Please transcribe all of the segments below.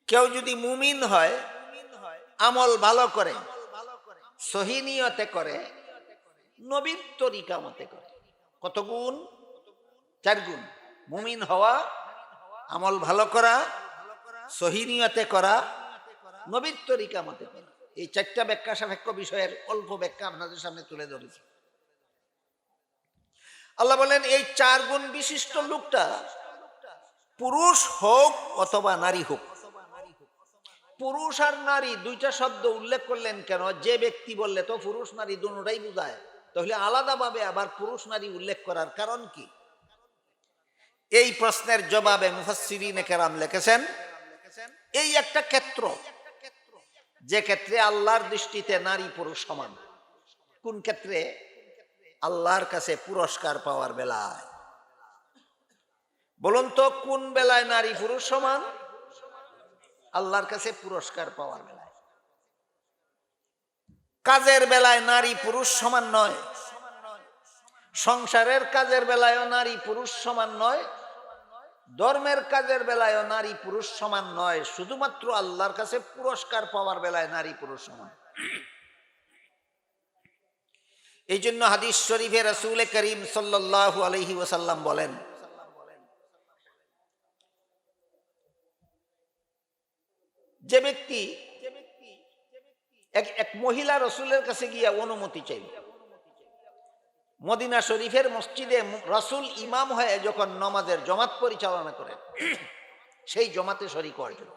কেউ যদি মুমিন হয়, আমল ভালো করে, সহি নিয়তে করে, নবীর তরিকা মতে করে। কত গুণ? 4 গুণ। মুমিন হওয়া, আমল ভালো করা, সহি নিয়তে করা, নবীর তরিকা মতে করা। এই 4টা ব্যাখ্যা সাপেক্ষ বিষয়ের অল্প ব্যাখ্যা আপনাদের সামনে তুলে ধরেছি। আল্লাহ বলেন এই 4 গুণ বিশিষ্ট লোকটা পুরুষ হোক অথবা নারী হোক। পুরুষ আর নারী 2টা শব্দ উল্লেখ করলেন কেন? যে ব্যক্তি বললে তো পুরুষ নারী দুটোটাই বোঝায়, তাহলে আলাদাভাবে আবার পুরুষ নারী উল্লেখ করার কারণ কি? এই প্রশ্নের জবাবে মুফাসসিরিনে কেরাম লিখেছেন, এই একটা ক্ষেত্র যে ক্ষেত্রে আল্লাহর দৃষ্টিতে নারী পুরুষ সমান। কোন ক্ষেত্রে? আল্লাহর কাছে পুরস্কার পাওয়ার বেলায়। বলুন তো কোন বেলায় নারী পুরুষ সমান? আল্লাহর কাছে পুরস্কার পাওয়ার বেলায়। কাজের বেলায় নারী পুরুষ সমান নয়, সংসারের কাজের বেলায়ও নারী পুরুষ সমান নয়, ধর্মের কাজের বেলায়ও নারী পুরুষ সমান নয়, শুধুমাত্র আল্লাহর কাছে পুরস্কার পাওয়ার বেলায় নারী পুরুষ সমান। এই জন্য হাদিস শরীফে রাসূল করিম সাল্লাল্লাহু আলাইহি ওয়াসাল্লাম বলেন, যে ব্যক্তি এক মহিলা রাসূলের কাছে গিয়া অনুমতি চাইল, মদিনা শরীফের মসজিদে রাসূল ইমাম হয়ে যখন নামাজের জামাত পরিচালনা করেন, সেই জামাতে শরীক হওয়ার জন্য।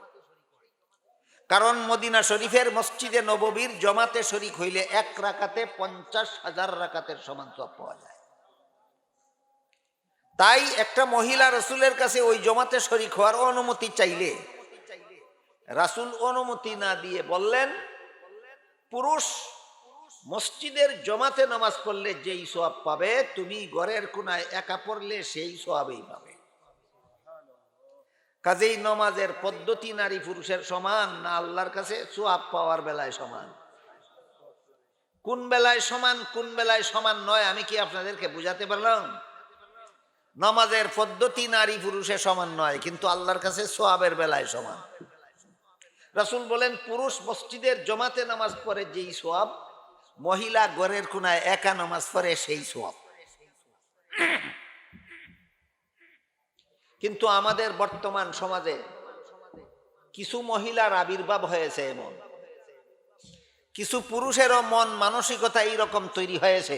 কারণ মদিনা শরীফের মসজিদে নববীর জামাতে শরীক হইলে 1 রাকাতে 50,000 রাকাতের সমান সওয়াব পাওয়া যায়। তাই একটা মহিলা রাসূলের কাছে ওই জামাতে শরীক হওয়ার অনুমতি চাইলে রাসূল অনুমতি না দিয়ে বললেন, পুরুষ মসজিদের জামাতে নামাজ পড়লে যেই সওয়াব পাবে, তুমি ঘরের কোনায় একা পড়লে সেই সওয়াবই পাবে। কাজেই নামাজের পদ্ধতি নারী পুরুষের সমান না আল্লাহর কাছে সওয়াব পাওয়ার বেলায় সমান? কোন বেলায় সমান, কোন বেলায় সমান নয় আমি কি আপনাদেরকে বুঝাতে পারলাম? নামাজের পদ্ধতি নারী পুরুষে সমান নয়, কিন্তু আল্লাহর কাছে সওয়াবের বেলায় সমান। রাসূল বলেন, পুরুষ মসজিদের জামাতে নামাজ পড়ে যেই সওয়াব, মহিলা ঘরের কোনায় একা নামাজ পড়ে সেই সওয়াব। কিন্তু আমাদের বর্তমান সমাজে কিছু মহিলার আবির্ভাব হয়েছে এমন, কিছু পুরুষেরও মন মানসিকতা এইরকম তৈরি হয়েছে,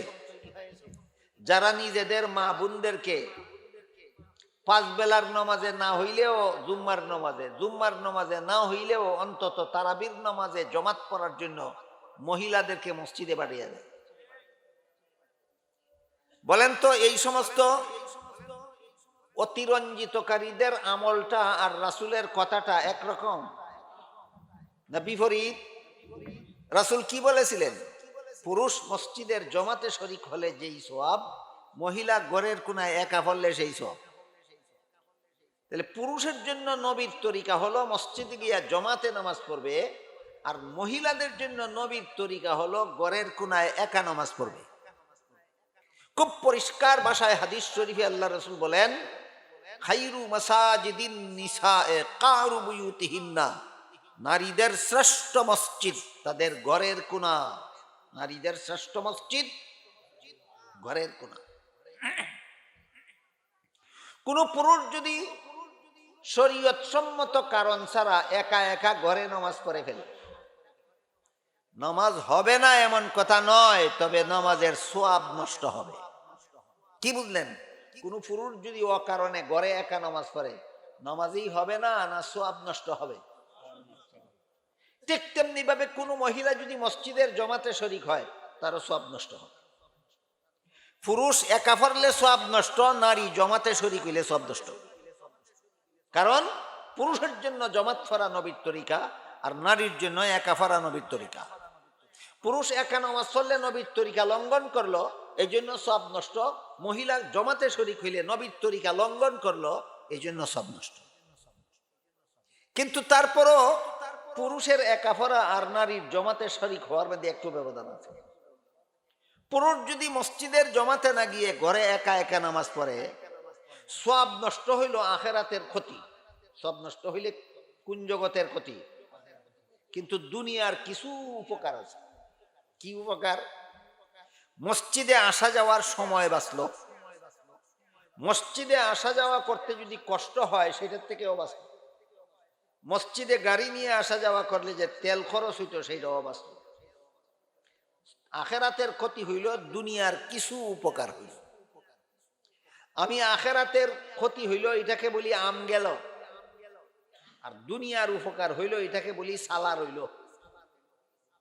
যারা নিজেদের মা বোনদেরকে 5 বেলার নামাজে না হইলেও জুম্মার নামাজে না হইলেও অন্তত তারাবির নামাজে জামাত পড়ার জন্য মহিলাদেরকে মসজিদে পাঠিয়ে দেয়। বলেন তো এই সমস্ত অতিরঞ্জিতকারীদের আমলটা আর রাসূলের কথাটা একরকম না বিপরীত? রাসূল কি বলেছিলেন? পুরুষ মসজিদের জামাতে শরীক হলে যেই সওয়াব, মহিলা ঘরের কোনায় একা পড়লে সেই সওয়াব। তাহলে পুরুষের জন্য নবীর তরিকা হলো মসজিদে গিয়া জামাতে নামাজ পড়বে, আর মহিলাদের জন্য নবীর তরিকা হলো ঘরের কোনায় একা নামাজ পড়বে। খুব পরিষ্কার ভাষায় হাদিস শরীফে আল্লাহ রাসূল বলেন, খায়রু মাসাজিদিন নিসায়ে কারু বুয়ুতিহিন্না, নারীদের শ্রেষ্ঠ মসজিদ তাদের ঘরের কোনা। নারীদের শ্রেষ্ঠ মসজিদ ঘরের কোনা। কোন পুরুষ যদি শরীয়ত সম্মত কারণ ছাড়া একা একা ঘরে নামাজ পড়ে ফেলে, নামাজ হবে না এমন কথা নয়, তবে নামাজের সওয়াব নষ্ট হবে। কি বুঝলেন? কোন পুরুষ যদি অকারণে ঘরে একা নামাজ পড়ে, নামাজই হবে না, না সওয়াব নষ্ট হবে? ঠিক তেমনি ভাবে কোন মহিলা যদি মসজিদের জামাতে শরীক হয়, তারও সওয়াব নষ্ট হবে। পুরুষ একা পড়লে সওয়াব নষ্ট, নারী জামাতে শরীক হইলে সওয়াব নষ্ট। কারণ পুরুষের জন্য জামাত পড়া নবীর তরিকা, আর নারীর জন্য একা পড়া নবীর তরিকা। পুরুষ একা নামাজ পড়লে নবীর তরিকা লঙ্ঘন করলো, এই জন্য সওয়াব নষ্ট। মহিলা জামাতে শরীক হইলে নবীর তরিকা লঙ্ঘন করলো, এই জন্য সওয়াব নষ্ট। কিন্তু তারপরও পুরুষের একা পড়া আর নারীর জামাতে শরীক হওয়ার মধ্যে একটু ব্যবধান আছে। পুরুষ যদি মসজিদের জামাতে না গিয়ে ঘরে একা একা নামাজ পড়ে, সওয়াব নষ্ট হইল আখিরাতের ক্ষতি। সওয়াব নষ্ট হইলে কোন জগতের ক্ষতি? কিন্তু দুনিয়ার কিছু উপকার আছে। কি উপকার? মসজিদে আসা যাওয়ার সময় বাঁচলো। মসজিদে আসা যাওয়া করতে যদি কষ্ট হয় সেটার থেকেও বাঁচলো। মসজিদে গাড়ি নিয়ে আসা যাওয়া করলে যে তেল খরচ হইতো সেইটাও বাঁচলো। আখেরাতের ক্ষতি হইল, দুনিয়ার কিছু উপকার হইল। আমি আখেরাতের ক্ষতি হইল এটাকে বলি আম গেল, আর দুনিয়ার উপকার হইল এটাকে বলি সালা রইল।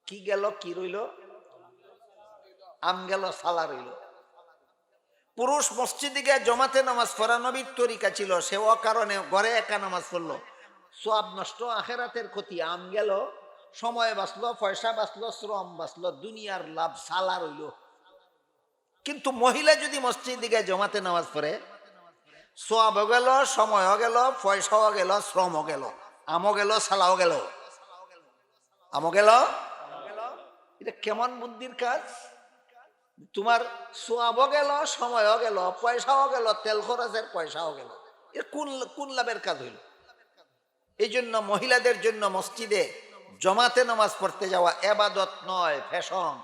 কি গেল কি রইল? আম গেল সালা রইল। পুরুষ মসজিদে গিয়ে জমাতে নামাজ পড়া নবীর তরিকা ছিল, সে অকারণে ঘরে একা নামাজ পড়লো, সওয়াব নষ্ট, আখেরাতের ক্ষতি। আম গেল, সময় বাঁচলো, পয়সা বাঁচলো, শ্রম বাঁচলো, দুনিয়ার লাভ সালা রইল। কিন্তু মহিলা যদি মসজিদে গিয়ে জমাতে নামাজ পড়ে, সওয়াবও গেল, সময়ও গেল, পয়সাও গেল, শ্রমও গেল, আমও গেল, সালাও গেল। আমও গেল। এটা কেমন বুদ্ধির কাজ? তোমার সোয়াবও গেল, সময়ও গেল, পয়সাও গেল, তেল খরচের পয়সাও গেল। এ কোন কোন লাভের কাজ হইল? এই জন্য মহিলাদের জন্য মসজিদে জমাতে নামাজ পড়তে যাওয়া এবাদত নয়, ফ্যাশন।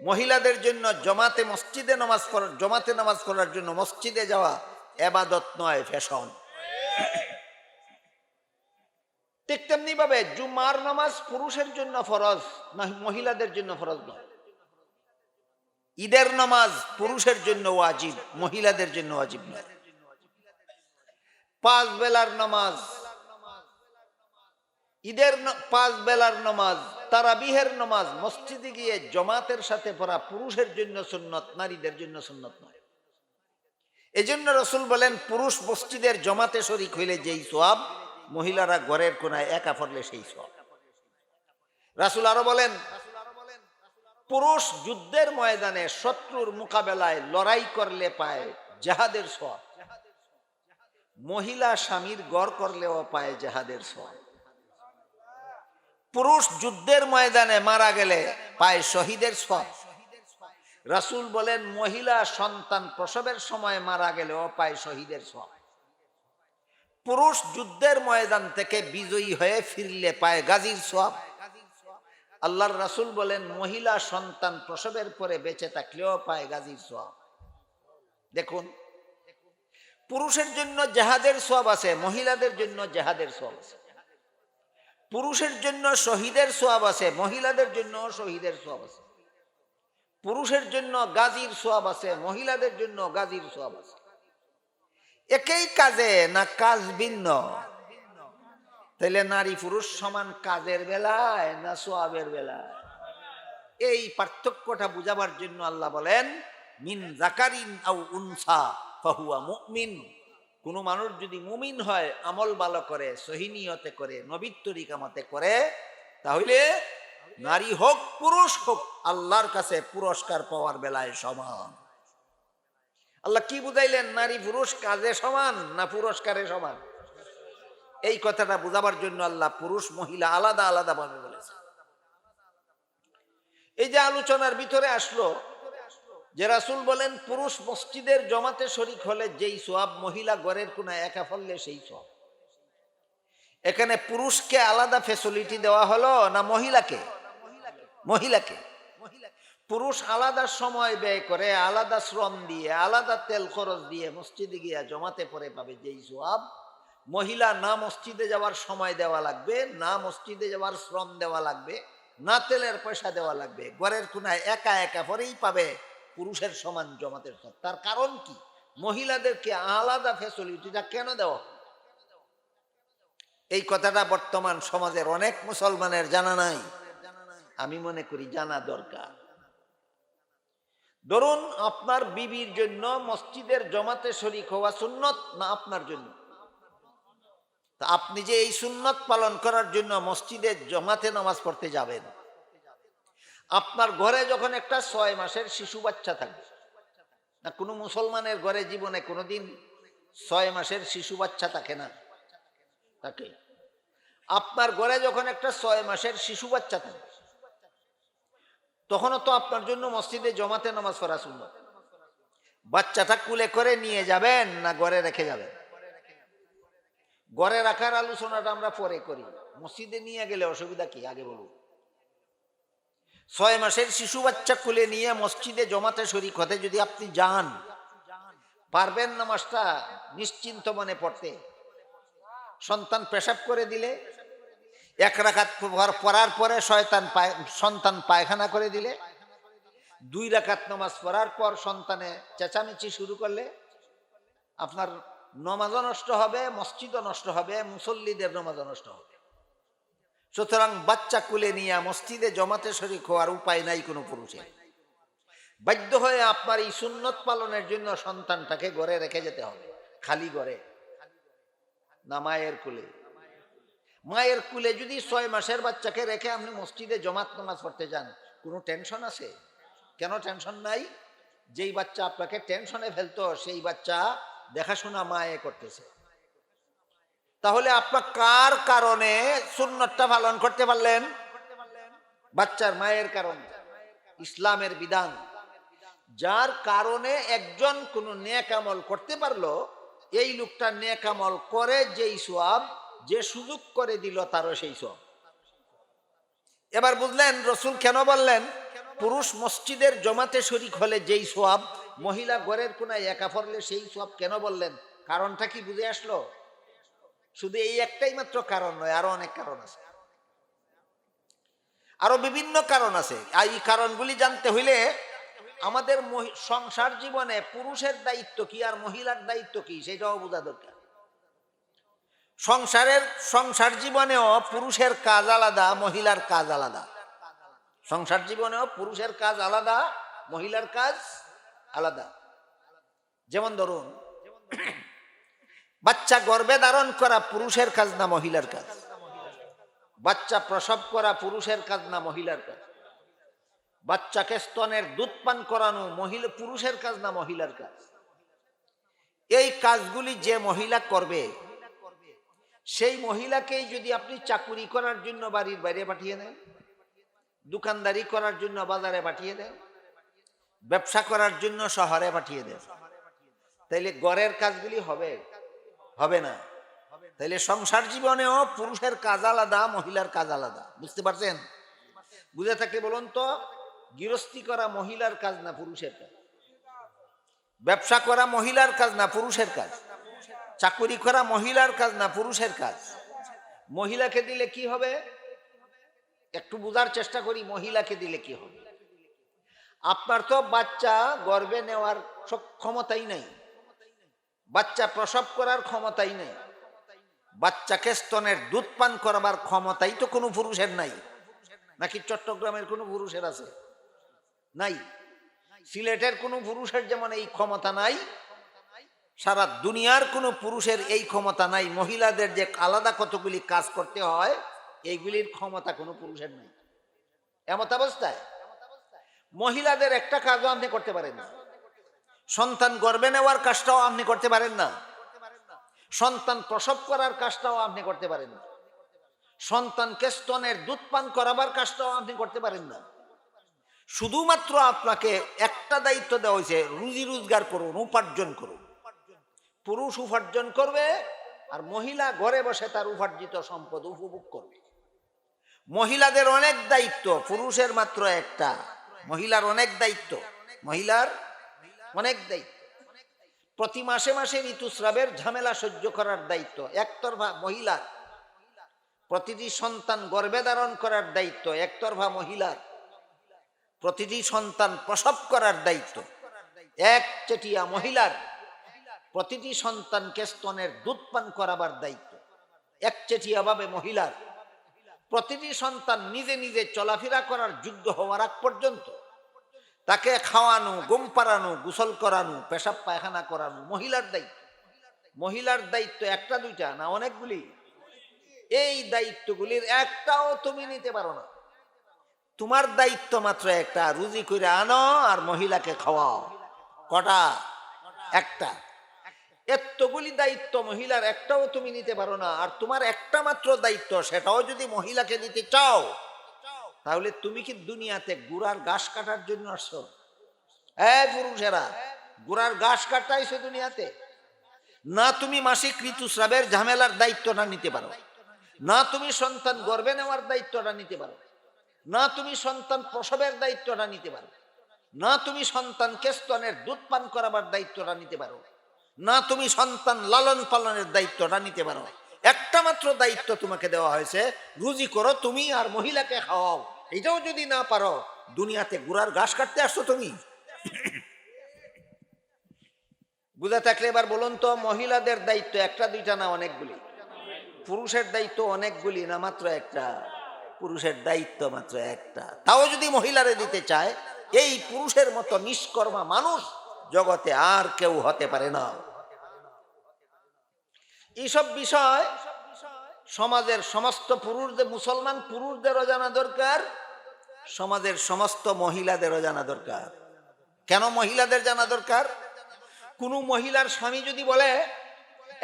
মহিলাদের জন্য জমাতে নামাজ পড়ার জন্য মসজিদে যাওয়া এবাদত নয়, ফ্যাশন। ঠিক তেমনি ভাবে জুমার নামাজ পুরুষের জন্য ফরজ, মহিলাদের জন্য ফরজ নয়। ঈদের নামাজ পুরুষের জন্য ওয়াজিব, মহিলাদের জন্য ওয়াজিব নয়। 5 বেলার নামাজ, ঈদের 5 বেলার নামাজ, তারাবিহের নামাজ মসজিদে গিয়ে জমাতের সাথে পড়া পুরুষের জন্য সুন্নত, নারীদের জন্য সুন্নত নয়। এজন্য রাসূল বলেন, পুরুষ মসজিদের জমাতে শরীক হইলে যেই সওয়াব, মহিলারা ঘরের কোনায় একা পড়লে সেই সওয়াব। রাসূল আরো বলেন, পুরুষ যুদ্ধের ময়দানে শত্রুর মোকাবেলায় লড়াই করলে পায় জিহাদের সওয়াব, মহিলা স্বামীর ঘর করলেও পায় জিহাদের সওয়াব। পুরুষ যুদ্ধের ময়দানে মারা গেলে পায় শহীদের সওয়াব। রাসূল বলেন, মহিলা সন্তান প্রসবের সময় মারা গেলেও পায় শহীদের সওয়াব। পুরুষ যুদ্ধের ময়দান থেকে বিজয়ী হয়ে ফিরলে পায় গাজীর সওয়াব। আল্লাহর রাসূল বলেন, মহিলা সন্তান প্রসবের পরে বেঁচে থাকলেও পায় গাজীর সওয়াব। দেখুন, পুরুষের জন্য জিহাদের সওয়াব আছে, মহিলাদের জন্য জিহাদের সওয়াব আছে। পুরুষের জন্য শহীদের সওয়াব আছে, মহিলাদের জন্য শহীদের সওয়াব আছে। পুরুষের জন্য গাজীর সওয়াব আছে, মহিলাদের জন্য গাজীর সওয়াব আছে। একই কাজে না কাজ ভিন্ন? তাইলে নারী পুরুষ সমান কাজের বেলায় না সওয়াবের বেলায়? এই পার্থক্যটা বুঝাবার জন্য আল্লাহ বলেন, মিন যাকারিন আও উনসা ফাহুয়া মুমিন। কোন মানুষ যদি মুমিন হয়, আমল ভালো করে, সহিহ নিয়তে করে, নবীর তরিকা মতে করে, তাহলে নারী হোক পুরুষ হোক আল্লাহর কাছে পুরস্কার পাওয়ার বেলায় সমান। আল্লাহ কি বুঝাইলেন? নারী পুরুষ কাজে সমান না পুরস্কারে সমান? এই কথাটা বুঝাবার জন্য আল্লাহ পুরুষ মহিলা আলাদা আলাদা ভাবে বলেছে। এই যে আলোচনার ভিতরে আসলো যে রাসূল বলেন, পুরুষ মসজিদের জমাতে শরীক হলে যেই সওয়াব, মহিলা ঘরের কোনায় একা পড়লে সেই সওয়াব। এখানে পুরুষকে আলাদা ফ্যাসিলিটি দেওয়া হলো না মহিলাকে? মহিলাকে। পুরুষ আলাদা সময় ব্যয় করে, আলাদা শ্রম দিয়ে, আলাদা তেল খরচ দিয়ে মসজিদে গিয়া জমাতে পড়ে পাবে যেই সওয়াব, মহিলা না মসজিদে যাওয়ার সময় দেওয়া লাগবে, না মসজিদে যাওয়ার শ্রম দেওয়া লাগবে, না তেলের পয়সা দেওয়া লাগবে, ঘরের কোনায় একা একা পরেই পাবে পুরুষের সমান জমাতের সওয়াব। তার কারণ কি? মহিলাদেরকে আলাদা ফ্যাসিলিটিটা কেন দেওয়া? এই কথাটা বর্তমান সমাজের অনেক মুসলমানের জানা নাই। আমি মনে করি জানা দরকার। ধরুন, আপনার বিবির জন্য মসজিদের জমাতে শরীক হওয়া সুন্নত না আপনার জন্য? তা আপনি যে এই সুন্নত পালন করার জন্য মসজিদের জমাতে নামাজ পড়তে যাবেন, আপনার ঘরে যখন একটা 6 মাসের শিশু বাচ্চা থাকবে, না কোনো মুসলমানের ঘরে জীবনে কোনোদিন 6 মাসের শিশু বাচ্চা থাকে না? থাকে। আপনার ঘরে যখন একটা 6 মাসের শিশু বাচ্চা থাকে, তখনও তো আপনার জন্য মসজিদে জমাতে নামাজ পড়া সুন্নত। বাচ্চাটা কুলে করে নিয়ে যাবেন না ঘরে রেখে যাবেন? ঘরে রাখার আলোচনাটা আমরা পরে করি, মসজিদে নিয়ে গেলে অসুবিধা কি আগে বলুন। 6 মাসের শিশু বাচ্চা কুলে নিয়ে মসজিদে জমাতে শরীক হতে যদি আপনি যান, পারবেন নামাজটা নিশ্চিন্ত মনে পড়তে? সন্তান পেশাব করে দিলে, 1 রাকাত পড়ার পরে সন্তান পায়খানা করে দিলে, 2 রাকাত নামাজ পড়ার পর সন্তানে চেঁচামেচি শুরু করলে আপনার নামাজও নষ্ট হবে, মসজিদও নষ্ট হবে, মুসল্লিদের নামাজও নষ্ট হবে। সুতরাং বাচ্চা কুলে নিয়ে মসজিদে জমাতে শরীক হওয়ার উপায় নাই কোনো পুরুষের। বাধ্য হয়ে আপনার এই সুন্নত পালনের জন্য সন্তানটাকে ঘরে রেখে যেতে হবে, খালি ঘরে না মায়ের কুলে। মায়ের কুলে যদি 6 মাসের বাচ্চাকে রেখে আপনি মসজিদে জমাত নামাজ পড়তে যান, কোনো টেনশন আছে? কেন টেনশন নাই? যেই বাচ্চা আপনাকে টেনশনে ফেলতো সেই বাচ্চা দেখাশোনা মায়ে করতেছে। তাহলে আপনার কার কারণে সুন্নতটা পালন করতে পারলেন? বাচ্চার মায়ের কারণে। ইসলামের বিধান, যার কারণে একজন কোন নেক আমল করতে পারলো, এই লোকটা নেক আমল করে যেই সওয়াব, যে সুযোগ করে দিল তারও সেই সওয়াব। এবার বুঝলেন রসুল কেন বললেন পুরুষ মসজিদের জমাতে শরীক হলে যেই সওয়াব, মহিলা ঘরের কোনায় একা পড়লে সেই সওয়াব কেন বললেন? কারণটা কি বুঝে আসলো? শুধু এই একটাই মাত্র কারণ নয়, আরো অনেক কারণ আছে, আরো বিভিন্ন কারণ আছে। এই কারণগুলি জানতে হইলে আমাদের সংসার জীবনে পুরুষের দায়িত্ব কি আর মহিলার দায়িত্ব কি সেটাও বোঝা দরকার। সংসার জীবনেও পুরুষের কাজ আলাদা, মহিলার কাজ আলাদা। সংসার জীবনেও পুরুষের কাজ আলাদা, মহিলার কাজ আলাদা। যেমন ধরুন, বাচ্চা গর্ভে ধারণ করা পুরুষের কাজ না মহিলার কাজ? বাচ্চা প্রসব করা পুরুষের কাজ না মহিলার কাজ? বাচ্চাকে স্তনের দুধ পান করানো পুরুষের কাজ না মহিলার কাজ? এই কাজগুলি যে মহিলা করবে, সেই মহিলাকেই যদি আপনি চাকুরি করার জন্য বাড়ির বাইরে পাঠিয়ে দেন, দোকানদারি করার জন্য বাজারে পাঠিয়ে দেন, ব্যবসা করার জন্য শহরে পাঠিয়ে দেন, তাইলে ঘরের কাজগুলি হবে? হবে না। তাইলে সংসার জীবনেও পুরুষের কাজ আলাদা, মহিলার কাজ আলাদা। বুঝতে পারছেন? বুঝে থাকলে বলুন তো, গৃহস্থী করা মহিলার কাজ না পুরুষের কাজ? ব্যবসা করা মহিলার কাজ না পুরুষের কাজ? চাকুরি করা মহিলার কাজ না পুরুষের কাজ? মহিলাকে দিলে কি হবে একটু বোঝার চেষ্টা করি। মহিলাকে দিলে কি হবে? আপনার তো বাচ্চা গর্ভে নেওয়ার ক্ষমতাই নাই, বাচ্চা প্রসব করার ক্ষমতাই নাই, বাচ্চাকে স্তনের দুধ পান করাবার ক্ষমতাই তো কোনো পুরুষের নাই। নাকি চট্টগ্রামের কোনো পুরুষের আছে? নাই। সিলেটের কোনো পুরুষের যেমন এই ক্ষমতা নাই, সারা দুনিয়ার কোনো পুরুষের এই ক্ষমতা নাই। মহিলাদের যে আলাদা কতগুলি কাজ করতে হয়, এইগুলির ক্ষমতা কোনো পুরুষের নাই। এমত অবস্থায় মহিলাদের একটা কাজও আপনি করতে পারেন না। সন্তান গর্ভে নেওয়ার কাজটাও আপনি করতে পারেন না, সন্তান প্রসব করার কাজটাও আপনি করতে পারেন না, সন্তানকে স্তনের দুধ পান করাবার কাজটাও আপনি করতে পারেন না। শুধুমাত্র আপনাকে একটা দায়িত্ব দেওয়া হয়েছে, রুজি রোজগার করুন, উপার্জন করুন। পুরুষ উপার্জন করবে আর মহিলা ঘরে বসে তার উপার্জিত সম্পদ উপভোগ করবে। মহিলাদের অনেক দায়িত্ব, পুরুষের মাত্র একটা। মহিলার অনেক দায়িত্ব, মহিলার অনেক দায়িত্ব। প্রতি মাসে মাসে ঋতুস্রাবের ঝামেলা সহ্য করার দায়িত্ব একতরফা মহিলার। প্রতিটি সন্তান গর্ভে ধারণ করার দায়িত্ব একতরফা মহিলার। প্রতিটি সন্তান প্রসব করার দায়িত্ব একচেটিয়া মহিলার। প্রতিটি সন্তানকে স্তনের দুধ পান করাবার দায়িত্ব একচেটিয়া ভাবে মহিলার। প্রতিটি সন্তান নিজে নিজে চলাফেরা করার যোগ্য হওয়ার আগ পর্যন্ত তাকে খাওয়ানো, ঘুম পাড়ানো, গোসল করানো, পেশাব পায়খানা করানো মহিলার দায়িত্ব। মহিলার দায়িত্ব একটা দুইটা না, অনেকগুলি। এই দায়িত্বগুলির একটাও তুমি নিতে পারো না। তোমার দায়িত্ব মাত্র একটা, রুজি করে আনো আর মহিলাকে খাওয়াও। কটা? একটা। এতগুলি দায়িত্ব মহিলার একটাও তুমি নিতে পারো না। আর তোমার একটা মাত্র দায়িত্ব, সেটাও যদি মহিলাকে দিতে চাও, তাহলে তুমি কি দুনিয়াতে গুড়ার ঘাস কাটার জন্য আসছো? পুরুষেরা গুড়ার ঘাস কাটাইছো দুনিয়াতে? না তুমি মাসিক ঋতুস্রাবের ঝামেলার দায়িত্বটা নিতে পারো, না তুমি সন্তান গর্ভে নেওয়ার দায়িত্বটা নিতে পারো, না তুমি সন্তান প্রসবের দায়িত্বটা নিতে পারো, না তুমি সন্তানকে স্তনের দুধ পান করাবার দায়িত্বটা নিতে পারো, না তুমি সন্তান লালন পালনের দায়িত্বটা নিতে পারো। একটা মাত্র দায়িত্ব তোমাকে দেওয়া হয়েছে, রুজি করো তুমি আর মহিলাকে খাওয়াও। এটাও যদি না পারো, দুনিয়াতে গুড়ার ঘাস কাটতে আসছো তুমি? বুঝা থাকলে এবার বলুন তো, মহিলাদের দায়িত্ব একটা দুইটা না অনেকগুলি? পুরুষের দায়িত্ব অনেকগুলি না মাত্র একটা? পুরুষের দায়িত্ব মাত্র একটা, তাও যদি মহিলারে দিতে চায়, এই পুরুষের মতো নিষ্কর্মা মানুষ জগতে আর কেউ হতে পারে না। এইসব বিষয় সমাজের সমস্ত পুরুষদের, মুসলমান পুরুষদেরও জানা দরকার, সমাজের সমস্ত মহিলাদেরও জানা দরকার। কেন মহিলাদের জানা দরকার? কোন মহিলার স্বামী যদি বলে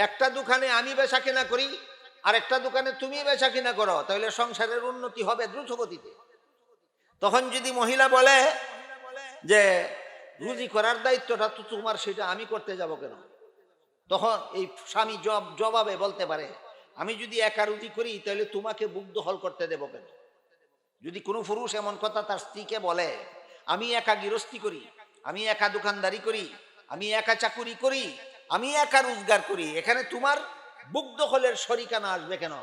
একটা দোকানে আমি বেচা কিনা করি আর একটা দোকানে তুমি বেচা কিনা করো, তাহলে সংসারের উন্নতি হবে দ্রুত গতিতে। তখন যদি মহিলা বলে যে রুজি করার দায়িত্বটা তো তোমার, সেটা আমি করতে যাব কেন? তখন এই স্বামী জবাবে বলতে পারে, আমি যদি একা রুজি করি তাহলে তোমাকে বুক দখল করতে দেব কেন? যদি কোনো পুরুষ এমন কথা তার স্ত্রীকে বলে, আমি একা গৃহস্থী করি, আমি একা দোকানদারি করি, আমি একা চাকুরি করি, আমি একা রোজগার করি, এখানে তোমার বুক দখলের শরিকানা আসবে কেন?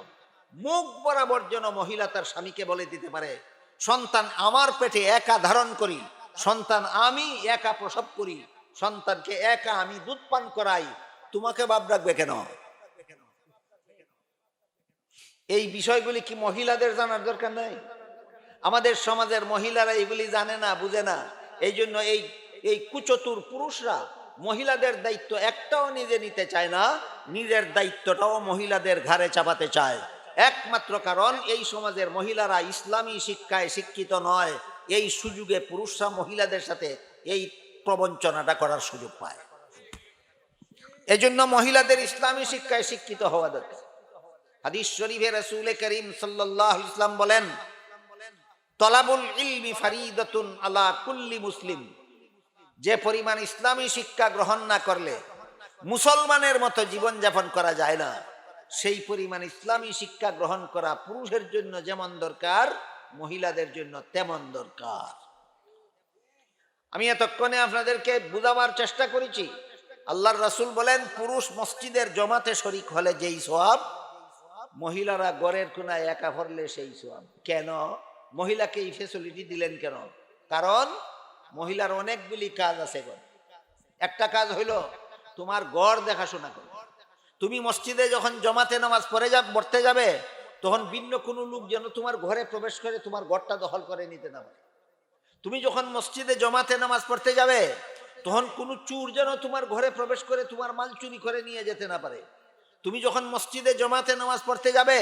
মুখ বরাবর যেন মহিলা তার স্বামীকে বলে দিতে পারে, সন্তান আমার পেটে একা ধারণ করি, সন্তান আমি একা প্রসব করি, সন্তানকে একা আমি দুধ পান করাই, তোমাকে ভাব রাখবে কেন? এই বিষয়গুলি কি মহিলাদের জানার দরকার নাই? আমাদের সমাজের মহিলারা এগুলি জানে না, বুঝে না। এই জন্য এই কুচতুর পুরুষরা মহিলাদের দায়িত্ব একটাও নিজে নিতে চায় না, নিজের দায়িত্বটাও মহিলাদের ঘাড়ে চাপাতে চায়। একমাত্র কারণ এই সমাজের মহিলারা ইসলামী শিক্ষায় শিক্ষিত নয়। এই সুযোগে পুরুষরা মহিলাদের সাথে এই প্রবঞ্চনাটা করার সুযোগ পায়। এজন্য মহিলাদের ইসলামী শিক্ষায় শিক্ষিত হওয়া দরকার। হাদিস শরীফে রাসূল করিম সাল্লাল্লাহু আলাইহি ওয়াসাল্লাম বলেন, তলাবুল ইলমি ফারিদাতুন আলা কুল্লি মুসলিম। যে পরিমাণ ইসলামী শিক্ষা গ্রহণ না করলে মুসলমানের মতো জীবন যাপন করা যায় না, সেই পরিমাণ ইসলামী শিক্ষা গ্রহণ করা পুরুষের জন্য যেমন দরকার, মহিলাদের জন্য তেমন দরকার। আমি এতক্ষণে আপনাদেরকে বুঝাবার চেষ্টা করেছি। আল্লাহর রাসূল বলেন, পুরুষ মসজিদের জমাতে শরীক হলে যেই সওয়াব, মহিলারা ঘরের কোনায় একা পড়লে সেই সওয়াব। কেন মহিলাকে এই ফ্যাসিলিটি দিলেন কেন? কারণ মহিলার অনেকগুলি কাজ আছে। একটা কাজ হইল তোমার ঘর দেখাশোনা করো। তুমি মসজিদে যখন জমাতে নামাজ পড়তে যাবে, তখন ভিন্ন কোনো লোক যেন তোমার ঘরে প্রবেশ করে তোমার ঘরটা দখল করে নিতে না পারে। তুমি যখন মসজিদে জমাতে নামাজ পড়তে যাবে, তখন কোনো চোর যেন তোমার ঘরে প্রবেশ করে তোমার মাল চুরি করে নিয়ে যেতে না পারে। তুমি যখন মসজিদে জমাতে নামাজ পড়তে যাবে,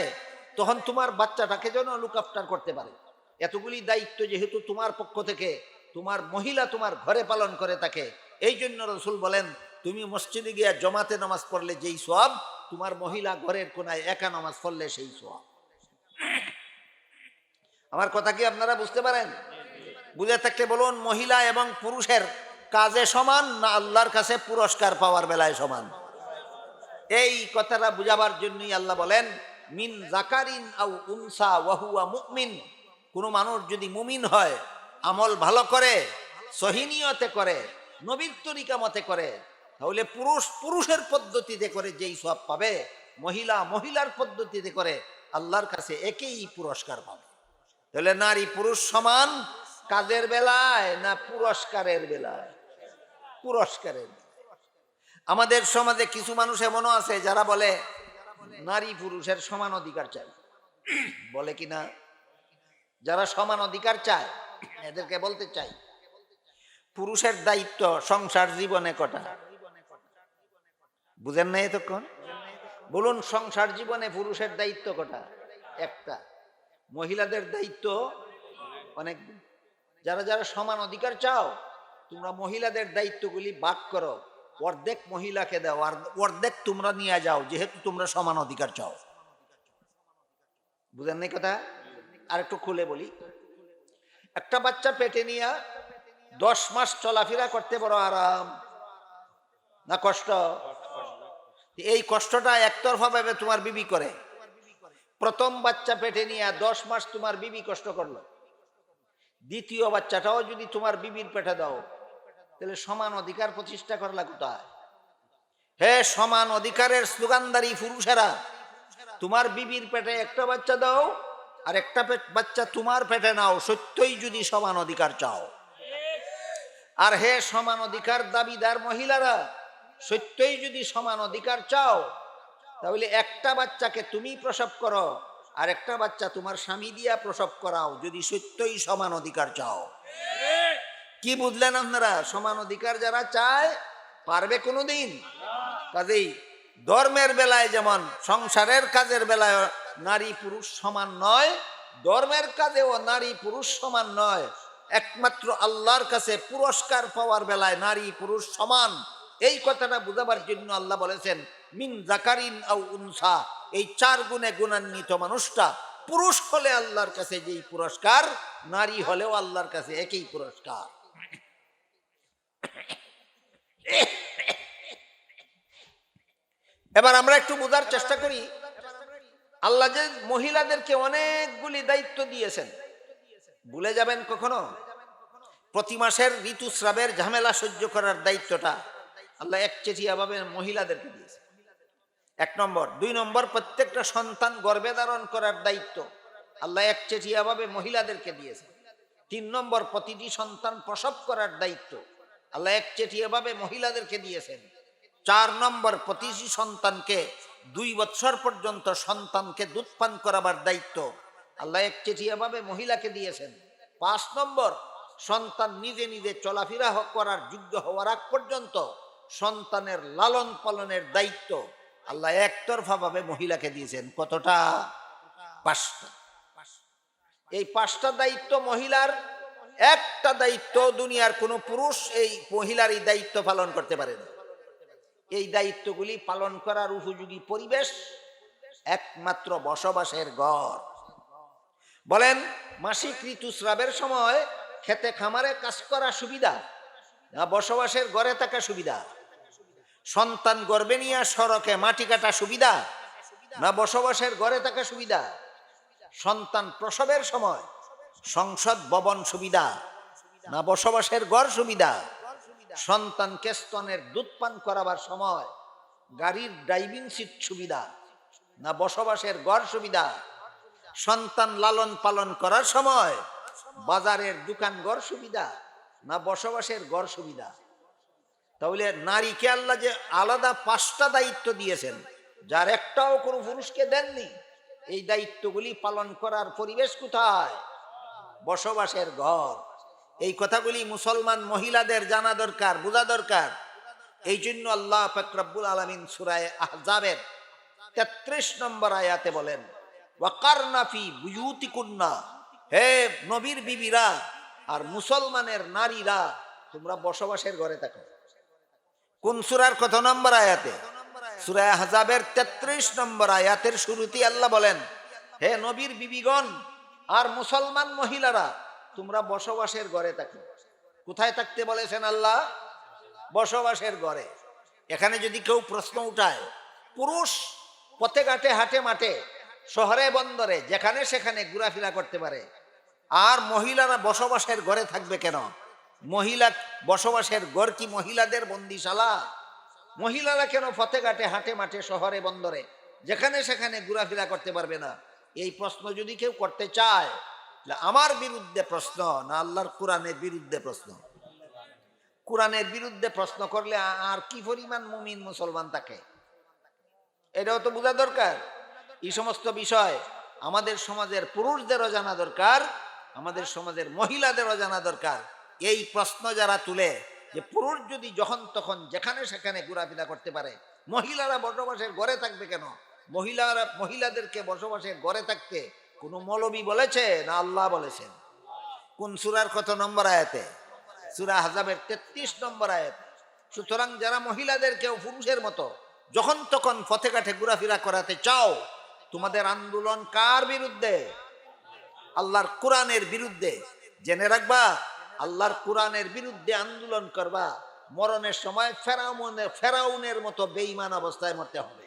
তখন তোমার বাচ্চাটাকে যেন লুক আফটার করতে পারে। এতগুলি দায়িত্ব যেহেতু তোমার পক্ষ থেকে তোমার মহিলা তোমার ঘরে পালন করে থাকে, এই জন্য রাসূল বলেন, তুমি মসজিদে গিয়ে জমাতে নামাজ পড়লে যেই সওয়াব, তোমার মহিলা ঘরের কোনায় একা নামাজ পড়লে সেই সওয়াব। আমার কথা কি আপনারা বুঝতে পারেন? বুঝে থাকলে বলুন, মহিলা এবং পুরুষের কাজে সমান না আল্লাহর কাছে পুরস্কার পাওয়ার বেলায় সমান? এই কথাটা বুঝাবার জন্যই আল্লাহ বলেন, মিন জাকারিন আও উনসা ওয়া হুয়া মুমিন। কোন মানুষ যদি মুমিন হয়, আমল ভালো করে, সহিনিয়তে করে, নবীর তরিকা মতে করে, তাহলে পুরুষ পুরুষের পদ্ধতিতে করে যেই সওয়াব পাবে, মহিলা মহিলার পদ্ধতিতে করে আল্লাহর কাছে একই পুরস্কার পাবে। তাহলে নারী পুরুষ সমান কাজের বেলায় না পুরস্কারের বেলায়? পুরস্কারের। আমাদের সমাজে কিছু মানুষ এমনও আছে যারা বলে নারী পুরুষের সমান অধিকার চাই। বলে কিনা? যারা সমান অধিকার চায়, এদেরকে বলতে চাই, পুরুষের দায়িত্ব সংসার জীবনে কটা? বুঝেন না এতক্ষণ? বলুন, সংসার জীবনে পুরুষের দায়িত্ব কটা? একটা। মহিলাদের দায়িত্ব অনেক। যারা যারা সমান অধিকার চাও, তোমরা মহিলাদের দায়িত্বগুলি ভাগ করো, অর্ধেক মহিলাকে দাও আর অর্ধেক তোমরা নিয়ে যাও, যেহেতু তোমরা সমান অধিকার চাও। বুঝেন নাই কথা? আর একটু খুলে বলি। একটা বাচ্চা পেটে নিয়ে 10 মাস চলাফেরা করতে বড় আরাম না কষ্ট? এই কষ্টটা একতরফা ভাবে তোমার বিবি করে। প্রথম বাচ্চা পেটে নিয়ে 10 মাস তোমার বিবি কষ্ট করলো, দ্বিতীয় বাচ্চাটাও যদি তোমার বিবির পেটে দাও, তাহলে সমান অধিকার প্রতিষ্ঠা করলা কোথায়? হে সমান অধিকারের স্লোগানদারী পুরুষেরা, তোমার বিবির পেটে একটা বাচ্চা দাও আর একটা বাচ্চা তোমার পেটে নাও, সত্যই যদি সমান অধিকার চাও। আর হে সমান অধিকার দাবিদার মহিলারা, সত্যই যদি সমান অধিকার চাও, তাহলে একটা বাচ্চাকে তুমি প্রসব করো আর একটা বাচ্চা তোমার স্বামী দিয়া প্রসব করাও, যদি সত্যই সমান অধিকার চাও। কি বুঝলেন আপনারা? সমান অধিকার যারা চায় পারবে কোনোদিন? কাজেই ধর্মের বেলায় যেমন সংসারের কাজের বেলায় নারী পুরুষ সমান নয়, ধর্মের কাজেও নারী পুরুষ সমান নয়। একমাত্র আল্লাহর কাছে পুরস্কার পাওয়ার বেলায় নারী পুরুষ সমান। এই কথাটা বুঝাবার জন্য আল্লাহ বলেছেন মিন জাকারিন আও উনসা। এই 4 গুণে গুণান্বিত মানুষটা পুরুষ হলে আল্লাহর কাছে যেই পুরস্কার, নারী হলেও আল্লাহর কাছে একই পুরস্কার। এবার আমরা একটু বোঝার চেষ্টা করি, আল্লাহ যে মহিলাদেরকে অনেকগুলি দায়িত্ব দিয়েছেন, ভুলে যাবেন কখনো? প্রতি মাসের ঋতুস্রাবের ঝামেলা সহ্য করার দায়িত্বটা আল্লাহ একচেটিয়া ভাবে মহিলাদেরকে দিয়েছে, 1 নম্বর। 2 নম্বর, প্রত্যেকটা সন্তান গর্ভে ধারণ করার দায়িত্ব আল্লাহ একচেটিয়া ভাবে মহিলাদেরকে দিয়েছে। 3 নম্বর, প্রতিটি সন্তান প্রসব করার দায়িত্ব আল্লাহ একচেটিয়া ভাবে মহিলাদেরকে দিয়েছেন। 4 নম্বর, প্রতিটি সন্তানকে 2 বছর পর্যন্ত সন্তানকে দুধ পান করাবার দায়িত্ব আল্লাহ একচেটিয়া ভাবে মহিলাকে দিয়েছেন। 5 নম্বর, সন্তান নিজে নিজে চলাফেরা করার যোগ্য হওয়ার আগ পর্যন্ত সন্তানের লালন পালনের দায়িত্ব আল্লাহ একতরফা ভাবে মহিলাকে দিয়েছেন। কতটা? 5টা। এই 5টা দায়িত্ব মহিলার। একটা দায়িত্ব দুনিয়ার কোনো পুরুষ এই মহিলার এই দায়িত্ব পালন করতে পারে না। এই দায়িত্বগুলি পালন করার উপযোগী পরিবেশ একমাত্র বসবাসের ঘর। বলেন, মাসিক ঋতুস্রাবের সময় খেতে খামারে কাজ করা সুবিধা না বসবাসের ঘরে থাকা সুবিধা? সন্তান গর্ভে নিয়ে সড়কে মাটি কাটা সুবিধা না বসবাসের ঘরে থাকা সুবিধা? সন্তান প্রসবের সময় সংসদ ভবন সুবিধা না বসবাসের ঘর সুবিধা? সন্তানকে স্তনের দুধ পান করাবার সময় গাড়ির ড্রাইভিং সিট সুবিধা না বসবাসের ঘর সুবিধা? সন্তান লালন পালন করার সময় বাজারের দোকান ঘর সুবিধা না বসবাসের ঘর সুবিধা? তাহলে নারীকে আল্লাহ যে আলাদা 5টা দায়িত্ব দিয়েছেন, যার একটাও কোনো পুরুষকে দেননি, এই দায়িত্বগুলি পালন করার পরিবেশ কোথায়? বসবাসের ঘর। এই কথাগুলি মুসলমান মহিলাদের জানা দরকার, বোঝা দরকার। এই জন্য আল্লাহ পাক রব্বুল আলামিন সূরা আহজাবের 33 নম্বর আয়াতে বলেন ওয়াকারনা ফি বুয়ুতিকুন্না, হে নবীর বিবিরা আর মুসলমানের নারীরা, তোমরা বসবাসের ঘরে থাকো। কোন সূরার কত নম্বর আয়াতে? সূরা আহজাবের 33 নম্বর আয়াতের শুরুতেই আল্লাহ বলেন, হে নবীর বিবিগণ আর মুসলমান মহিলারা, তোমরা বসবাসের ঘরে থাকো। কোথায় থাকতে বলেছেন আল্লাহ? বসবাসের ঘরে। এখানে যদি কেউ প্রশ্ন উঠায়, পুরুষ পথে ঘাটে হাটে মাঠে শহরে বন্দরে যেখানে সেখানে ঘোরাফেরা করতে পারে, আর মহিলারা বসবাসের ঘরে থাকবে কেন? মহিলা বসবাসের ঘর কি মহিলাদের বন্দিশালা? মহিলারা কেন পথে ঘাটে হাটে মাঠে শহরে বন্দরে যেখানে সেখানে ঘোরাফেরা করতে পারবে না? এই প্রশ্ন যদি কেউ করতে চায়, আমার বিরুদ্ধে প্রশ্ন না আল্লাহর কোরআনের বিরুদ্ধে প্রশ্ন? কোরআনের বিরুদ্ধে প্রশ্ন করলে আর কি পরিমাণ মুমিন মুসলমান থাকে, এটাও তো বোঝা দরকার। এই সমস্ত বিষয় আমাদের সমাজের পুরুষদেরও জানা দরকার, আমাদের সমাজের মহিলাদেরও জানা দরকার। এই প্রশ্ন যারা তুলে যে পুরুষ যদি যখন তখন যেখানে সেখানে ঘোরাফেরা করতে পারে, মহিলারা বসবাসের ঘরে থাকবে কেন? মহিলাদেরকে বসবাসের ঘরে থাকতে কোন মৌলবী বলেছে না আল্লাহ বলেছেন? কোন সূরার কত নম্বর আয়াতে? সূরা আহজাবের 33 নম্বর আয়াত। সুতরাং যারা মহিলাদেরকেও পুরুষের মতো যখন তখন পথে ঘাটে ঘোরাফেরা করাতে চাও, তোমাদের আন্দোলন কার বিরুদ্ধে? আল্লাহর কোরআনের বিরুদ্ধে। জেনে রাখবা, আল্লাহর কোরআনের বিরুদ্ধে আন্দোলন করবা মরণের সময় ফেরাউনের মতো বেঈমান অবস্থায় মরতে হবে।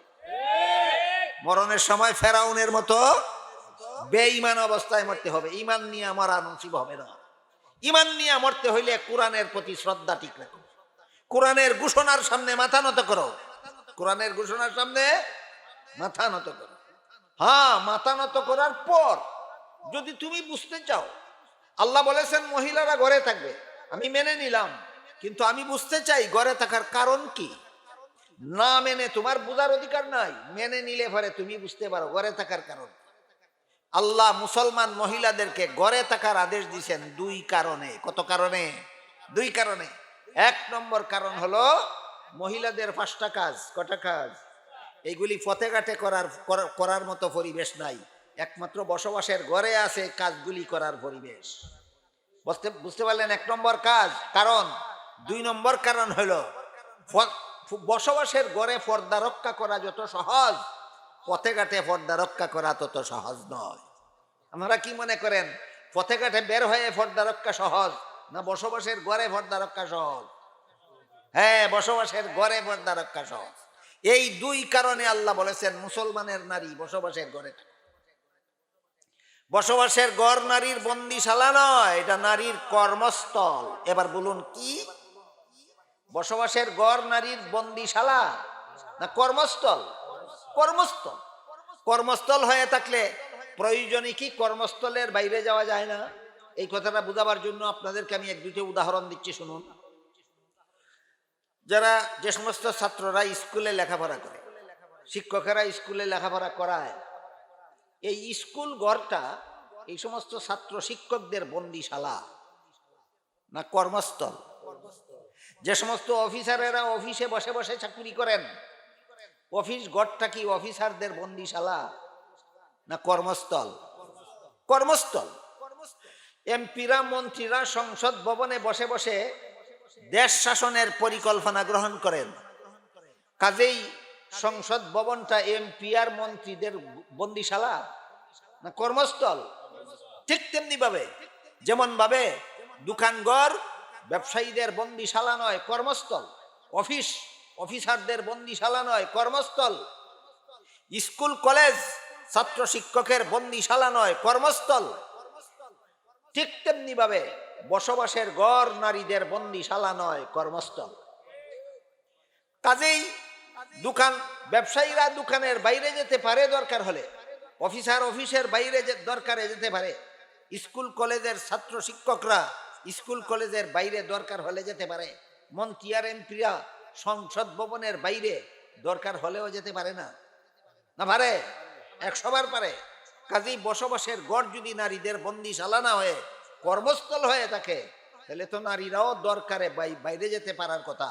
মরণের সময় ফেরাউনের মতো বেঈমান অবস্থায় মরতে হবে। ঈমান নিয়ে মরা নসিব হবে না। ঈমান নিয়ে মরতে হইলে কোরআনের প্রতি শ্রদ্ধা ঠিক রাখো, কোরআনের ঘোষণার সামনে মাথা নত করো, কোরআনের ঘোষণার সামনে মাথা নত করো। হ্যাঁ, মাথা নত করার পর যদি তুমি বুঝতে চাও, আল্লাহ বলেছেন মহিলারা ঘরে থাকবে, আমি মেনে নিলাম, কিন্তু আমি বুঝতে চাই ঘরে থাকার কারণ কি। না মেনে তোমার বুঝার অধিকার নাই, মেনে নিলে পরে তুমি বুঝতে পারো ঘরে থাকার কারণ। আল্লাহ মুসলমান মহিলাদেরকে ঘরে থাকার আদেশ দিয়েছেন দুই কারণে। কত কারণে? দুই কারণে। এক নম্বর কারণ হলো মহিলাদের 5টা কাজ। কটা কাজ? এইগুলি পথে ঘাটে করার মতো পরিবেশ নাই, একমাত্র বসবাসের ঘরে আছে কাজগুলি করার পরিবেশ। বুঝতে পারলেন? 1 নম্বর কাজ কারণ। 2 নম্বর কারণ হলো বসবাসের ঘরে পর্দা রক্ষা করা যত সহজ, পথে ঘাটে পর্দা রক্ষা করা তত সহজ নয়। আপনারা কি মনে করেন পথে ঘাটে বের হয়ে পর্দা রক্ষা সহজ, না বসবাসের ঘরে পর্দা রক্ষা সহজ? হ্যাঁ, বসবাসের ঘরে পর্দা রক্ষা সহজ। এই 2 কারণে আল্লাহ বলেছেন মুসলমানের নারী বসবাসের ঘরে থাকে। বসবাসের ঘর নারীর বন্দিশালা নয়, এটা নারীর কর্মস্থল। এবার বলুন কি? বসবাসের ঘর নারীর বন্দিশালা না কর্মস্থল? কর্মস্থল। কর্মস্থল হয়ে থাকলে প্রয়োজনে কি কর্মস্থলের বাইরে যাওয়া যায় না? এই কথাটা বোঝাবার জন্য আপনাদেরকে আমি 1-2টি উদাহরণ দিচ্ছি, শুনুন। যে সমস্ত ছাত্ররা স্কুলে লেখাপড়া করে, শিক্ষকেরা স্কুলে লেখাপড়া করায়, এই স্কুল ঘরটা এই সমস্ত ছাত্র শিক্ষকদের বন্দিশালা না কর্মস্থল? যে সমস্ত অফিসারেরা অফিসে বসে বসে চাকরি করেন, অফিস ঘরটা কি অফিসারদের বন্দিশালা না কর্মস্থল? কর্মস্থল। এমপিরা মন্ত্রীরা সংসদ ভবনে বসে বসে দেশ শাসনের পরিকল্পনা গ্রহণ করেন, কাজেই সংসদ ভবনটা এমপি আর মন্ত্রীদের বন্দিশালা না কর্মস্থল? ঠিক তেমনি ভাবে, যেমন ভাবে দোকানঘর ব্যবসায়ীদের বন্দিশালা নয়, কর্মস্থল। অফিসারদের বন্দিশালা নয়, কর্মস্থল। স্কুল কলেজ ছাত্র শিক্ষকের বন্দিশালা নয়, কর্মস্থল। ঠিক তেমনি ভাবে বসবাসের ঘর নারীদের বন্দিশালা নয়, কর্মস্থল। কাজেই ব্যবসায়ীরা দোকানের বাইরে যেতে পারে দরকার হলে, অফিসার অফিসের বাইরে দরকারে যেতে পারে, স্কুল কলেজের ছাত্র শিক্ষকরা স্কুল কলেজের বাইরে দরকার হলে যেতে পারে, মন্ত্রী আর এমপিরা সংসদ ভবনের বাইরে দরকার হলেও যেতে পারে না? না পারে? 100 বার পারে। কাজেই বসবাসের ঘর যদি নারীদের বন্দিশালা না হয়ে কর্মস্থল হয়ে থাকে, তাহলে তো নারীরাও দরকারে বাইরে যেতে পারার কথা।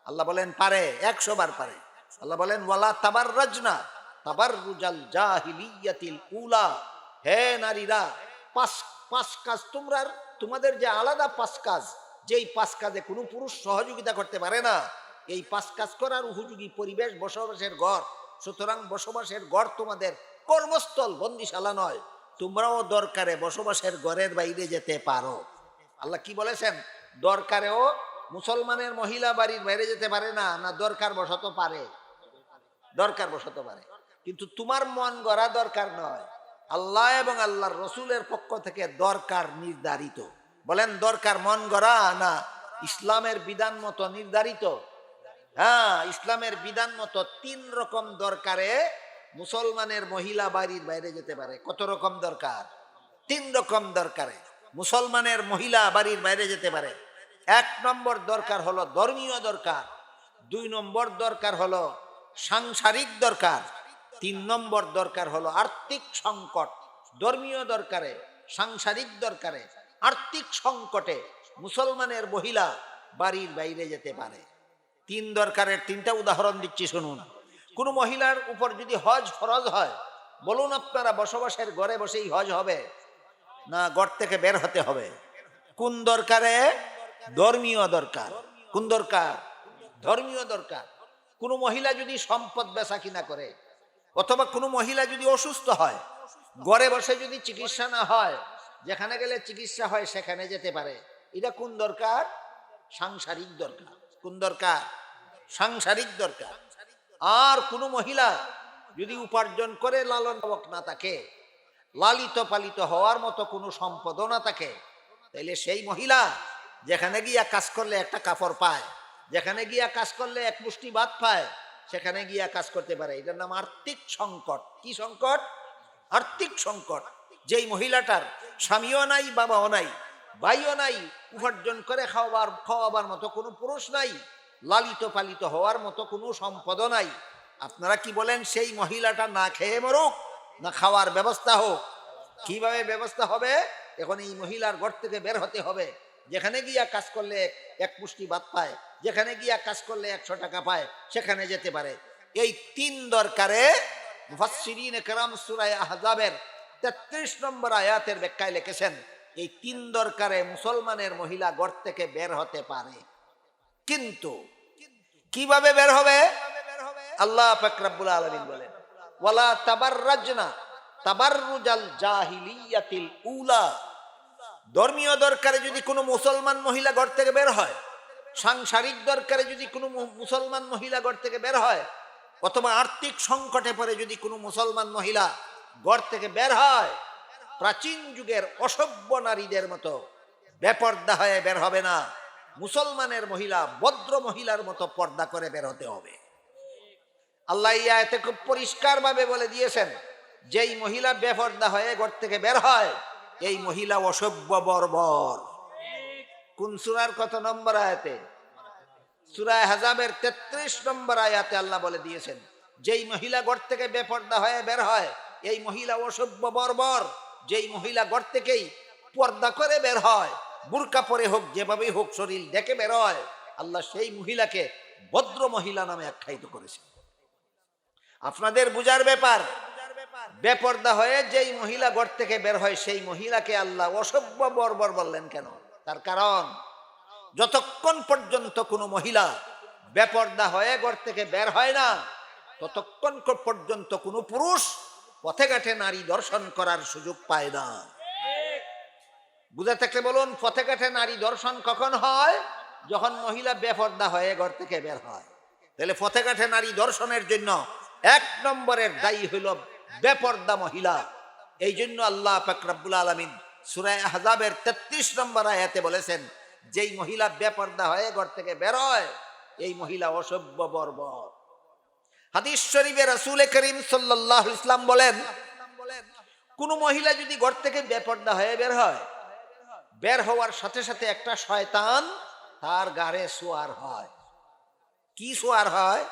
আল্লাহ বলেন পারে, 100 বার পারে। আল্লাহ বলেন ওয়ালা তাবাররাজনা তাবাররুজাল জাহিলিয়াতিল উলা। হে নারীরা, পাঁচ কাজ তোমাদের যে আলাদা 5 কাজ, যেই 5 কাজে কোনো পুরুষ সহযোগিতা করতে পারে না, এই 5 কাজ করার উপযোগী পরিবেশ বসবাসের ঘর। সুতরাং বসবাসের ঘর তোমাদের কর্মস্থল, বন্দিশালা নয়। তোমরাও দরকারে বসবাসের ঘরের বাইরে যেতে পারো। আল্লাহ কি বলেছেন? দরকারেও মুসলমানের মহিলা বাড়ির বাইরে যেতে পারে না, না দরকার বশত পারে? দরকার বশত পারে, কিন্তু তোমার মন গড়া দরকার নয়। আল্লাহ এবং আল্লাহর রসুলের পক্ষ থেকে দরকার নির্ধারিত। বলেন দরকার মন গড়া না ইসলামের বিধান মতো নির্ধারিত? হ্যাঁ, ইসলামের বিধান মতো 3 রকম দরকারে মুসলমানের মহিলা বাড়ির বাইরে যেতে পারে। কত রকম দরকার? 3 রকম দরকারে মুসলমানের মহিলা বাড়ির বাইরে যেতে পারে। 1 নম্বর দরকার হলো ধর্মীয় দরকার, 2 নম্বর দরকার হলো সাংসারিক দরকার, 3 নম্বর দরকার হলো আর্থিক সংকট। ধর্মীয় দরকারে, সাংসারিক দরকারে, আর্থিক সংকটে মুসলমানের মহিলা বাড়ির বাইরে যেতে পারে। 3 দরকারের 3টা উদাহরণ দিচ্ছি, শুনুন। কোন মহিলার উপর যদি হজ ফরজ হয়, বলুন আপনারা বসবাসের ঘরে বসেই হজ হবে না ঘর থেকে বের হতে হবে? কোন দরকারে? ধর্মীয় দরকার। কোন দরকার? ধর্মীয় দরকার। কোন মহিলা যদি সম্পদ বেচা কিনা করে, অথবা কোনো মহিলা যদি অসুস্থ হয়, ঘরে বসে যদি চিকিৎসা না হয়, যেখানে গেলে চিকিৎসা হয় সেখানে যেতে পারে। এটা কোন দরকার? সাংসারিক দরকার। কোন দরকার? সাংসারিক দরকার। আর কোনো মহিলা যদি উপার্জন করে লালন পালক না থাকে, লালিত পালিত হওয়ার মতো কোনো সম্পদও না থাকে, তাইলে সেই মহিলা যেখানে গিয়া কাজ করলে একটা কাপড় পায়, যেখানে গিয়া কাজ করলে এক মুষ্টি ভাত পায়, সেখানে গিয়া কাজ করতে পারে। এটার নাম আর্থিক সংকট। কি সংকট? আর্থিক সংকট। যেই মহিলাটার স্বামীও নাই, বাবাও নাই, ভাইও নাই, উপার্জন করে খাওয়াবার মতো কোনো পুরুষ নাই, লালিত পালিত হওয়ার মতো কোনো সম্পদও নাই, আপনারা কি বলেন সেই মহিলাটা না খেয়ে মরুক, না খাওয়ার ব্যবস্থা হোক? কিভাবে ব্যবস্থা হবে? এখন এই মহিলার ঘর থেকে বের হতে হবে। যেখানে গিয়া কাজ করলে এক মুষ্টি ভাত পায়, যেখানে গিয়া কাজ করলে 100 টাকা পায়, সেখানে যেতে পারে। এই 3 দরকারে মুফাসসিরিনে কেরাম সূরা আহজাবের 33 নম্বর আয়াতের ব্যাখ্যায় লিখেছেন, এই 3 দরকারে মুসলমানের মহিলা ঘর থেকে বের হতে পারে। কিন্তু কিভাবে বের হবে? আল্লাহ পাক রব্বুল আলামিন বলেন, ওয়ালা তাবাররাজনা তাবাররুজাল জাহিলিয়াতিল উলা। ধর্মীয় দরকারে যদি কোনো মুসলমান মহিলা ঘর থেকে বের হয়, সাংসারিক দরকারে যদি কোনো মুসলমান মহিলা ঘর থেকে বের হয়, অথবা আর্থিক সংকটে পড়ে যদি কোনো মুসলমান মহিলা ঘর থেকে বের হয়, প্রাচীন যুগের অসভ্য নারীদের মতো বেপর্দা হয়ে বের হবে না। মুসলমানের মহিলা ভদ্র মহিলার মতো পর্দা করে বের হতে হবে। আল্লাহ এই আয়াতে খুব পরিষ্কার ভাবে বলে দিয়েছেন, যেই মহিলা বেপর্দা হয়ে ঘর থেকে বের হয়, এই মহিলা অসভ্য বর্বর। কোন সূরার কত নম্বর আয়াতে? সূরা আহজাবের 33 নম্বর আয়াতে আল্লাহ বলে দিয়েছেন, যেই মহিলা ঘর থেকে বেপর্দা হয়ে বের হয়, এই মহিলা অসভ্য বর্বর। যেই মহিলা ঘর থেকেই পর্দা করে বের হয়, বুরকা পরে হোক, যেভাবেই হোক, শরীর ঢেকে বের হয়, আল্লাহ সেই মহিলাকে ভদ্র মহিলা নামে আখ্যায়িত করেছেন। আপনাদের বুঝার ব্যাপার, বেপর্দা হয়ে যেই মহিলা ঘর থেকে বের হয়, সেই মহিলাকে আল্লাহ অসভ্য বর্বর বললেন কেন? তার কারণ, যতক্ষণ পর্যন্ত কোনো মহিলা বেপর্দা হয়ে ঘর থেকে বের হয় না, ততক্ষণ পর্যন্ত কোনো পুরুষ পথে ঘাটে নারী দর্শন করার সুযোগ পায় না। বুঝে থাকলে বলুন, পথে ঘাটে নারী দর্শন কখন হয়? যখন মহিলা বেপর্দা হয়ে ঘর থেকে বের হয়। তাহলে পথে ঘাটে নারী দর্শনের জন্য 1 নম্বরের দায়ী হইল বেপর্দা মহিলা। এই জন্য আল্লাহ পাক রব্বুল আলামিন সূরা আহজাবের 33 নম্বর আয়াতে বলেছেন, যেই মহিলা বেপর্দা হয়ে ঘর থেকে বের হয়, এই মহিলা অসভ্য বর্বর। হাদিস শরীফে রাসূল করিম সাল্লাল্লাহু আলাইহি ওয়াসাল্লাম বলেন, কোন মহিলা যদি ঘর থেকে বেপর্দা হয়ে বের হয়, বের হওয়ার সাথে সাথে একটা শয়তান তার গায়ে সোয়ার হয়। কি সোয়ার হয়?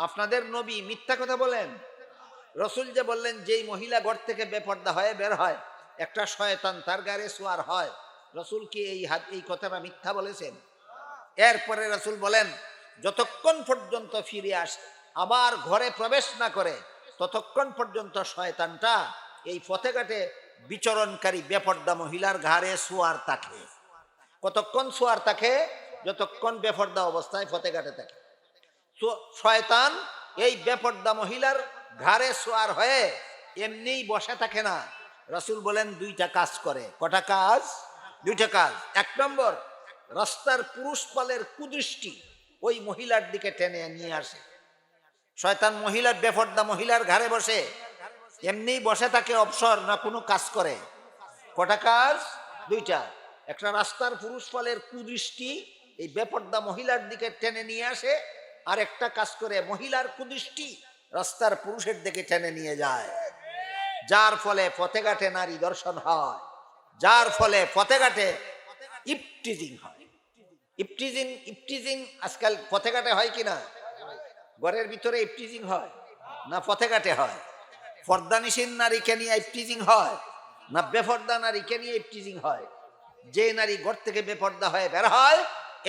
আপনাদের নবী মিথ্যা কথা বলেন? রাসূল যে বললেন, যেই মহিলা ঘর থেকে বেপর্দা হয়ে বের হয়, একটা শয়তান তার গায়ে সোয়ার হয়, রাসূল কি এই কথাটা মিথ্যা বলেছেন? এরপরে রাসূল বলেন, যতক্ষণ পর্যন্ত ফিরে আবার ঘরে প্রবেশ না করে, ততক্ষণ পর্যন্ত শয়তানটা এই পথে ঘাটে বিচরণকারী বেপর্দা মহিলার ঘাড়ে সোয়ার থাকে। কতক্ষণ সোয়ার থাকে? যতক্ষণ বেপর্দা অবস্থায় পথে ঘাটে থাকে। শয়তান এই বেপর্দা মহিলার ঘাড়ে সোয়ার হয়ে এমনিই বসে থাকে না। রাসূল বলেন 2টা কাজ করে। কটা কাজ? 2টা কাজ। 1 নম্বর, রাস্তার পুরুষ পালের কুদৃষ্টি ওই মহিলার দিকে টেনে নিয়ে আসে। শয়তান মহিলার বেপর্দা মহিলার ঘাড়ে বসে, এমনিই বসে থাকে, অবসর না কোনো কাজ করে। কটা কাজ? 2টা। একটা, রাস্তার পুরুষ পালের কুদৃষ্টি এই বেপর্দা মহিলার দিকে টেনে নিয়ে আসে, আর একটা কাজ করে, মহিলার কুদৃষ্টি রাস্তার পুরুষের দিকে টেনে নিয়ে যায়, যার ফলে পথে ঘাটে নারী দর্শন হয়, যার ফলে পথে ঘাটে ইপটিজিং হয়। ইপটিজিং আজকাল পথে ঘাটে হয় কিনা? ঘরের ভিতরে ইপটিজিং হয় না পথে ঘাটে হয়? পর্দানিসীন নারীকে নিয়ে ইপটিজিং হয় না বেপর্দা নারীকে নিয়ে ইপটিজিং হয়? যে নারী ঘর থেকে বেপর্দা হয়ে বের হয়,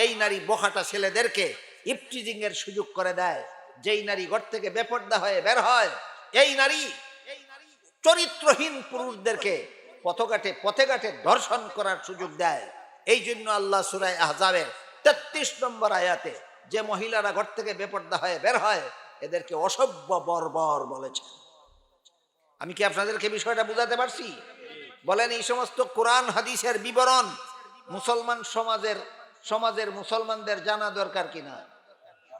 এই নারী বোকাটা ছেলেদেরকে ইপটিজিং এর সুযোগ করে দেয়। যেই নারী ঘর থেকে বেপর্দা হয়ে বের হয়, এই নারী চরিত্রহীন পুরুষদেরকে পথে ঘাটে ধর্ষণ করার সুযোগ দেয়। এই জন্য আল্লাহ সূরা আহজাবের 33 নম্বর আয়াতে যে মহিলারা ঘর থেকে বেপর্দা হয়ে বের হয়, এদেরকে অসভ্য বর্বর বলেছেন। আমি কি আপনাদেরকে বিষয়টা বুঝাতে পারছি? বলেন, এই সমস্ত কোরআন হাদিসের বিবরণ মুসলমান সমাজের সমাজের মুসলমানদের জানা দরকার কিনা?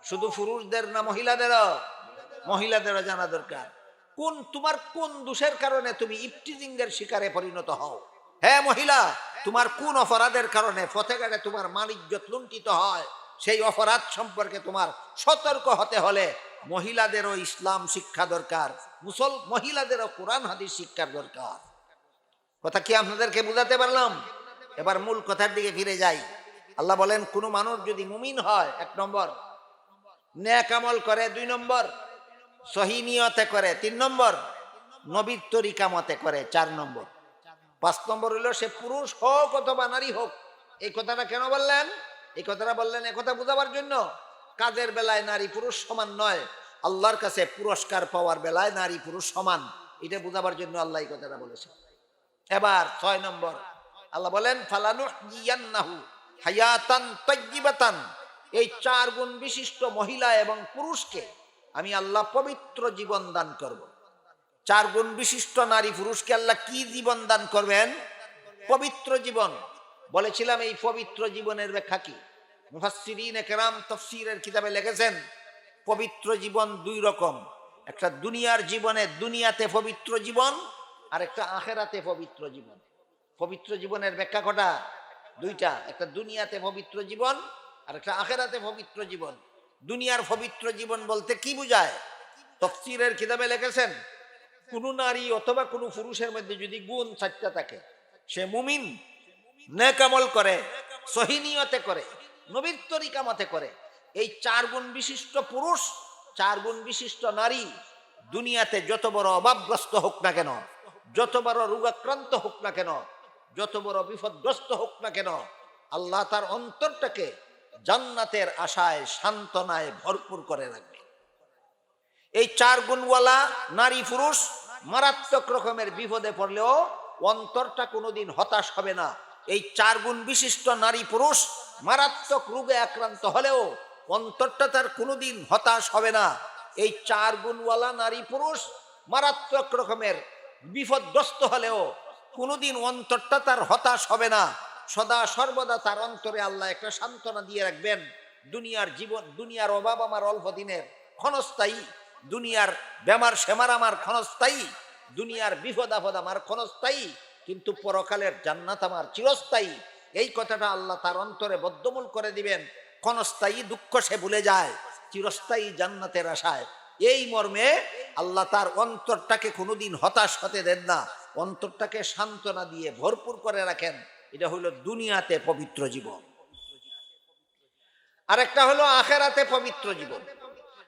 শুধু পুরুষদের না মহিলাদেরও? মহিলাদেরও জানা দরকার। তোমার কোন দোষের কারণে তুমি ইফটিজিংয়ের শিকারে পরিণত হও? হ্যাঁ মহিলা, তোমার কোন অপরাধের কারণে ফতেঘাটে তোমার মান ইজ্জত লুণ্ঠিত হয়? সেই অপরাধ সম্পর্কে তোমার সতর্ক হতে হলে মহিলাদেরও ইসলাম শিক্ষা দরকার, মহিলাদেরও কোরআন হাদিস শিক্ষার দরকার। কথা কি আপনাদেরকে বুঝাতে পারলাম? এবার মূল কথার দিকে ফিরে যাই। আল্লাহ বলেন, কোন মানুষ যদি মুমিন হয়, 1 নম্বর নেক আমল করে, 2 নম্বর সহি নিয়তে করে, 3 নম্বর নবীর তরিকা মতে করে, 4 নম্বর 5 নম্বর হলো সে পুরুষ হোক অথবা নারী হোক। এই কথাটা কেন বললেন? এই কথাটা বললেন একথা বোঝাবার জন্য, কাজের বেলায় নারী পুরুষ সমান নয়, আল্লাহর কাছে পুরস্কার পাওয়ার বেলায় নারী পুরুষ সমান, এটা বোঝাবার জন্য আল্লাহ এই কথাটা বলেছেন। এবার 6 নম্বর আল্লাহ বলেন, ফালানুহইয়ান্নাহু হায়াতান তাইয়্যিবাতান। এই 4 গুণ বিশিষ্ট মহিলা এবং পুরুষকে আমি আল্লাহ পবিত্র জীবন দান করব। 4 গুণ বিশিষ্ট নারী পুরুষকে আল্লাহ কি জীবন দান করবেন? পবিত্র জীবন। বলেছিলাম এই পবিত্র জীবনের ব্যাখ্যা কি? মুফাসসিরিনে কেরাম তাফসীরের কিতাবে লিখেছেন, পবিত্র জীবন 2 রকম। একটা দুনিয়ার জীবনে, দুনিয়াতে পবিত্র জীবন, আর একটা আখেরাতে পবিত্র জীবন। পবিত্র জীবনের ব্যাখ্যা কটা? 2টা। একটা দুনিয়াতে পবিত্র জীবন, আর একটা আখেরাতে পবিত্র জীবন। দুনিয়ার পবিত্র জীবন বলতে কি বোঝায়? তাফসীরের কিতাবে লিখেছেন, কোন নারী অথবা কোন পুরুষের মধ্যে যদি গুণ 4টা থাকে, সে মুমিন, নেক আমল করে, সহি নিয়তে করে, নবীর তরিকা মতে করে, এই 4 গুণ বিশিষ্ট পুরুষ, 4 গুণ বিশিষ্ট নারী দুনিয়াতে যত বড় অভাবগ্রস্ত হোক না কেন, যত বড় রোগাক্রান্ত হোক না কেন, যত বড় বিপদগ্রস্ত হোক না কেন, আল্লাহ তার অন্তরটাকে জান্নাতের আশায়, সান্ত্বনায় ভরপুর করে রাখবে। এই 4 গুণওয়ালা নারী পুরুষ মারাত্মক রকমের বিপদে পড়লেও অন্তরটা কোনোদিন হতাশ হবে না। এই 4 গুণ বিশিষ্ট নারী পুরুষ মারাত্মক রোগে আক্রান্ত হলেও অন্তরটা তার কোনোদিন হতাশ হবে না। এই 4 গুণওয়ালা নারী পুরুষ মারাত্মক রকমের বিপদগ্রস্ত হলেও কোনোদিন অন্তরটা তার হতাশ হবে না। সদা সর্বদা তার অন্তরে আল্লাহ একটা সান্ত্বনা দিয়ে রাখবেন। দুনিয়ার জীবন, দুনিয়ার অভাব আমার অল্প দিনের, ক্ষণস্থায়ী, দুনিয়ার বেমার সেমার আমার ক্ষণস্থায়ী, দুনিয়ার বিপদ আপদ আমার ক্ষণস্থায়ী, কিন্তু পরকালের জান্নাত আমার চিরস্থায়ী। এই কথাটা আল্লাহ তার অন্তরে বদ্ধমূল করে দিবেন। ক্ষণস্থায়ী দুঃখ সে ভুলে যায় চিরস্থায়ী জান্নাতের আশায়। এই মর্মে আল্লাহ তার অন্তরটাকে কোনোদিন হতাশ হতে দেন না, অন্তরটাকে সান্ত্বনা দিয়ে ভরপুর করে রাখেন। এটা হলো দুনিয়াতে পবিত্র জীবন। আরেকটা হলো আখেরাতে পবিত্র জীবন।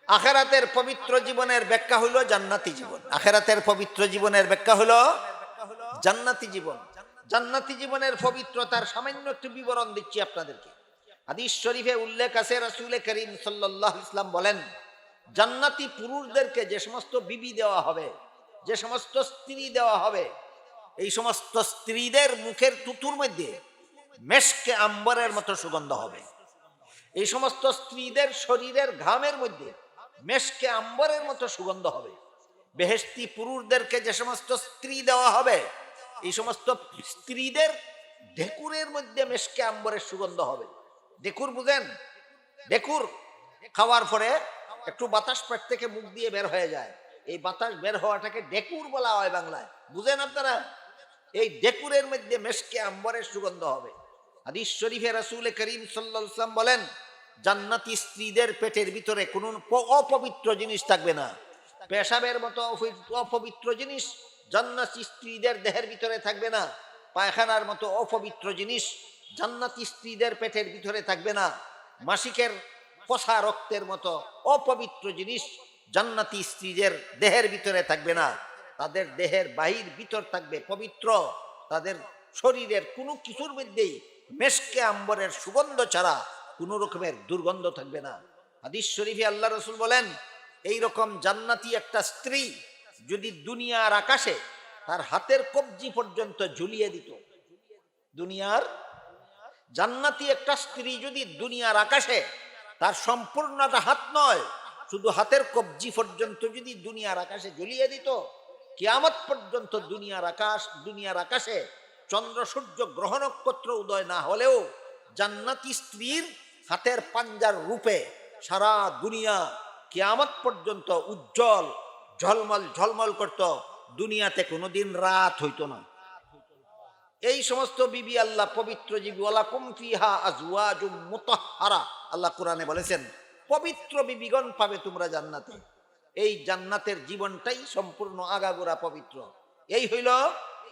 আখেরাতের পবিত্র জীবনের ব্যাখ্যা হলো জান্নাতি জীবন। আখেরাতের পবিত্র জীবনের ব্যাখ্যা হলো জান্নাতি জীবন। জান্নাতি জীবনের পবিত্রতার সামান্য একটু বিবরণ দিচ্ছি আপনাদেরকে। হাদিস শরীফে উল্লেখ আছে, রাসূল করিম সাল্লাল্লাহু আলাইহি ওয়াসাল্লাম বলেন, জান্নাতি পুরুষদেরকে যে সমস্ত বিবি দেওয়া হবে, যে সমস্ত স্ত্রী দেওয়া হবে, এই সমস্ত স্ত্রীদের মুখের থুথুর মধ্যে মেশকে আম্বরের মতো সুগন্ধ হবে। এই সমস্ত স্ত্রীদের শরীরের ঘামের মধ্যে মেশকে আম্বরের মতো সুগন্ধ হবে। বেহেশতি পুরুষদেরকে যে সমস্ত স্ত্রী দেওয়া হবে, এই সমস্ত স্ত্রীদের ঢেকুরের মধ্যে মেশকে আম্বরের সুগন্ধ হবে। ঢেকুর বুঝেন? ঢেকুর খাওয়ার পরে একটু বাতাস পেট থেকে মুখ দিয়ে বের হয়ে যায়, এই বাতাস বের হওয়াটাকে ঢেকুর বলা হয় বাংলায়। বুঝেন আপনারা? এই ঢেকুরের মধ্যে মেশকে আম্বরের সুগন্ধ হবে। হাদিস শরীফে রাসূল করিম সাল্লাল্লাহু আলাইহি ওয়াসাল্লাম বলেন, জান্নাতি স্ত্রীদের পেটের ভিতরে কোনো অপবিত্র জিনিস থাকবে না। পেশাবের মতো অপবিত্র জিনিস জান্নাতি স্ত্রীদের দেহের ভিতরে থাকবে না। পায়খানার মতো অপবিত্র জিনিস জান্নাতি স্ত্রীদের পেটের ভিতরে থাকবে না। মাসিকের পচা রক্তের মতো অপবিত্র জিনিস জান্নাতি স্ত্রীদের দেহের ভিতরে থাকবে না। তাদের দেহের বাহির ভিতর থাকবে পবিত্র। তাদের শরীরের কোনো কিছুর মধ্যেই মেশকে আম্বরের সুগন্ধ ছাড়া কোন রকমের দুর্গন্ধ থাকবে না। হাদিস শরীফে আল্লাহ রাসূল বলেন, এই রকম জান্নাতি একটা স্ত্রী যদি দুনিয়ার আকাশে তার হাতের কবজি পর্যন্ত ঝুলিয়ে দিত, দুনিয়ার জান্নাতি একটা স্ত্রী যদি দুনিয়ার আকাশে তার সম্পূর্ণটা হাত নয়, শুধু হাতের কবজি পর্যন্ত যদি দুনিয়ার আকাশে ঝুলিয়ে দিত, কিয়ামত পর্যন্ত দুনিয়ার আকাশে চন্দ্র সূর্য গ্রহ নক্ষত্র উদয় না হলেও জান্নাতি স্ত্রীর হাতের পাঞ্জার রূপে সারা দুনিয়া কিয়ামত পর্যন্ত উজ্জ্বল ঝলমল ঝলমল করত, দুনিয়াতে কোনোদিন রাত হইতো না। এই সমস্ত বিবি আল্লাহ পবিত্র জীবী, ওয়ালাকুম ফিহা আজওয়াজুম মুতাহহারা, আল্লাহ কোরআনে বলেছেন পবিত্র বিবিগণ পাবে তোমরা জান্নাতে। এই জান্নাতের জীবনটাই সম্পূর্ণ আগাগোড়া পবিত্র। এই হইল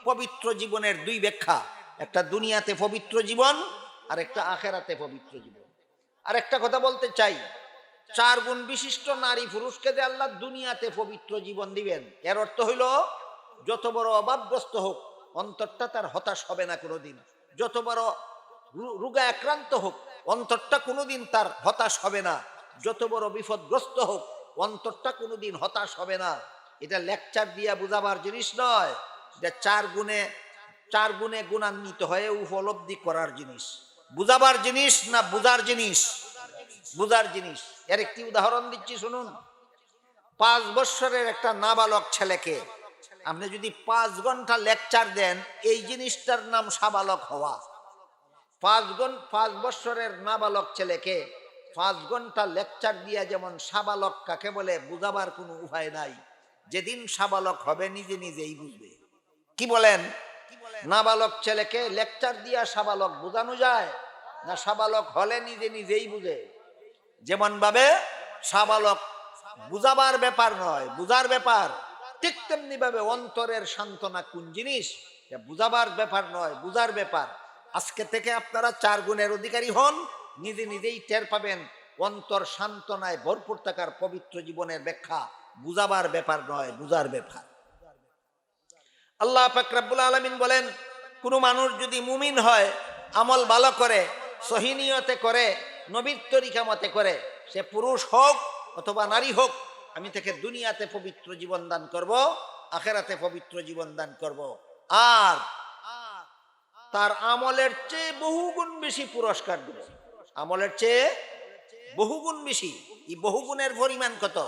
পবিত্র জীবনের দুই ব্যাখ্যা, একটা দুনিয়াতে পবিত্র জীবন আর একটা আখেরাতে পবিত্র জীবন। আর একটা কথা বলতে চাই, 4 গুণ বিশিষ্ট নারী পুরুষকে যে আল্লাহ দুনিয়াতে পবিত্র জীবন দিবেন, এর অর্থ হইল যত বড় অভাবগ্রস্ত হোক অন্তরটা তার হতাশ হবে না কোনোদিন, যত বড় রোগে আক্রান্ত হোক অন্তরটা কোনোদিন তার হতাশ হবে না, যত বড় বিপদগ্রস্ত হোক অন্তরটা কোনোদিন হতাশ হবে না। এটা লেকচার দিয়া বুঝাবার জিনিস নয়, এটা 4 গুণে গুণান্বিত হয়ে উপলব্ধি করার জিনিস, বুঝাবার জিনিস না বুঝার জিনিস, বুঝার জিনিস। এর একটি উদাহরণ দিচ্ছি শুনুন। 5 বছরের একটা নাবালক ছেলেকে আপনি যদি 5 ঘন্টা লেকচার দেন, এই জিনিসটার নাম সাবালক হওয়া। 5 বছরের নাবালক ছেলেকে 5 ঘন্টা লেকচার দিয়া যেমন সাবালক কাকে বলে বুঝাবার কোনো উপায় নাই, যেদিন সাবালক হবে নিজে নিজেই বুঝবে। কি বলেন? নাবালক ছেলেকে লেকচার দিয়া সাবালক বোঝানো যায় না? সাবালক হলে নিজে নিজেই বুঝে। যেমন ভাবে সাবালক বুঝাবার ব্যাপার নয়, বুঝার ব্যাপার, ঠিক তেমনি ভাবে অন্তরের সান্ত্বনা কোন জিনিস, বুঝাবার ব্যাপার নয়, বুঝার ব্যাপার। আজকে থেকে আপনারা 4 গুণের অধিকারী হন, নিজে নিজেই টের পাবেন অন্তর সান্ত্বনায় ভরপুর থাকার পবিত্র জীবনের ব্যাখ্যা বুঝাবার ব্যাপার নয়, বুঝার ব্যাপার। আল্লাহ পাক রব্বুল আলামিন বলেন, কোন মানুষ যদি মুমিন হয়, আমল ভালো করে, সহি নিয়তে করে, নবীর তরিকা মতে করে, সে পুরুষ হোক অথবা নারী হোক, আমি তাকে দুনিয়াতে পবিত্র জীবন দান করব, আখেরাতে পবিত্র জীবন দান করব, আর তার আমলের চেয়ে বহুগুণ বেশি পুরস্কার দেব। আমলের চেয়ে বহুগুণ বেশি। এই বহুগুণের পরিমাণ কত?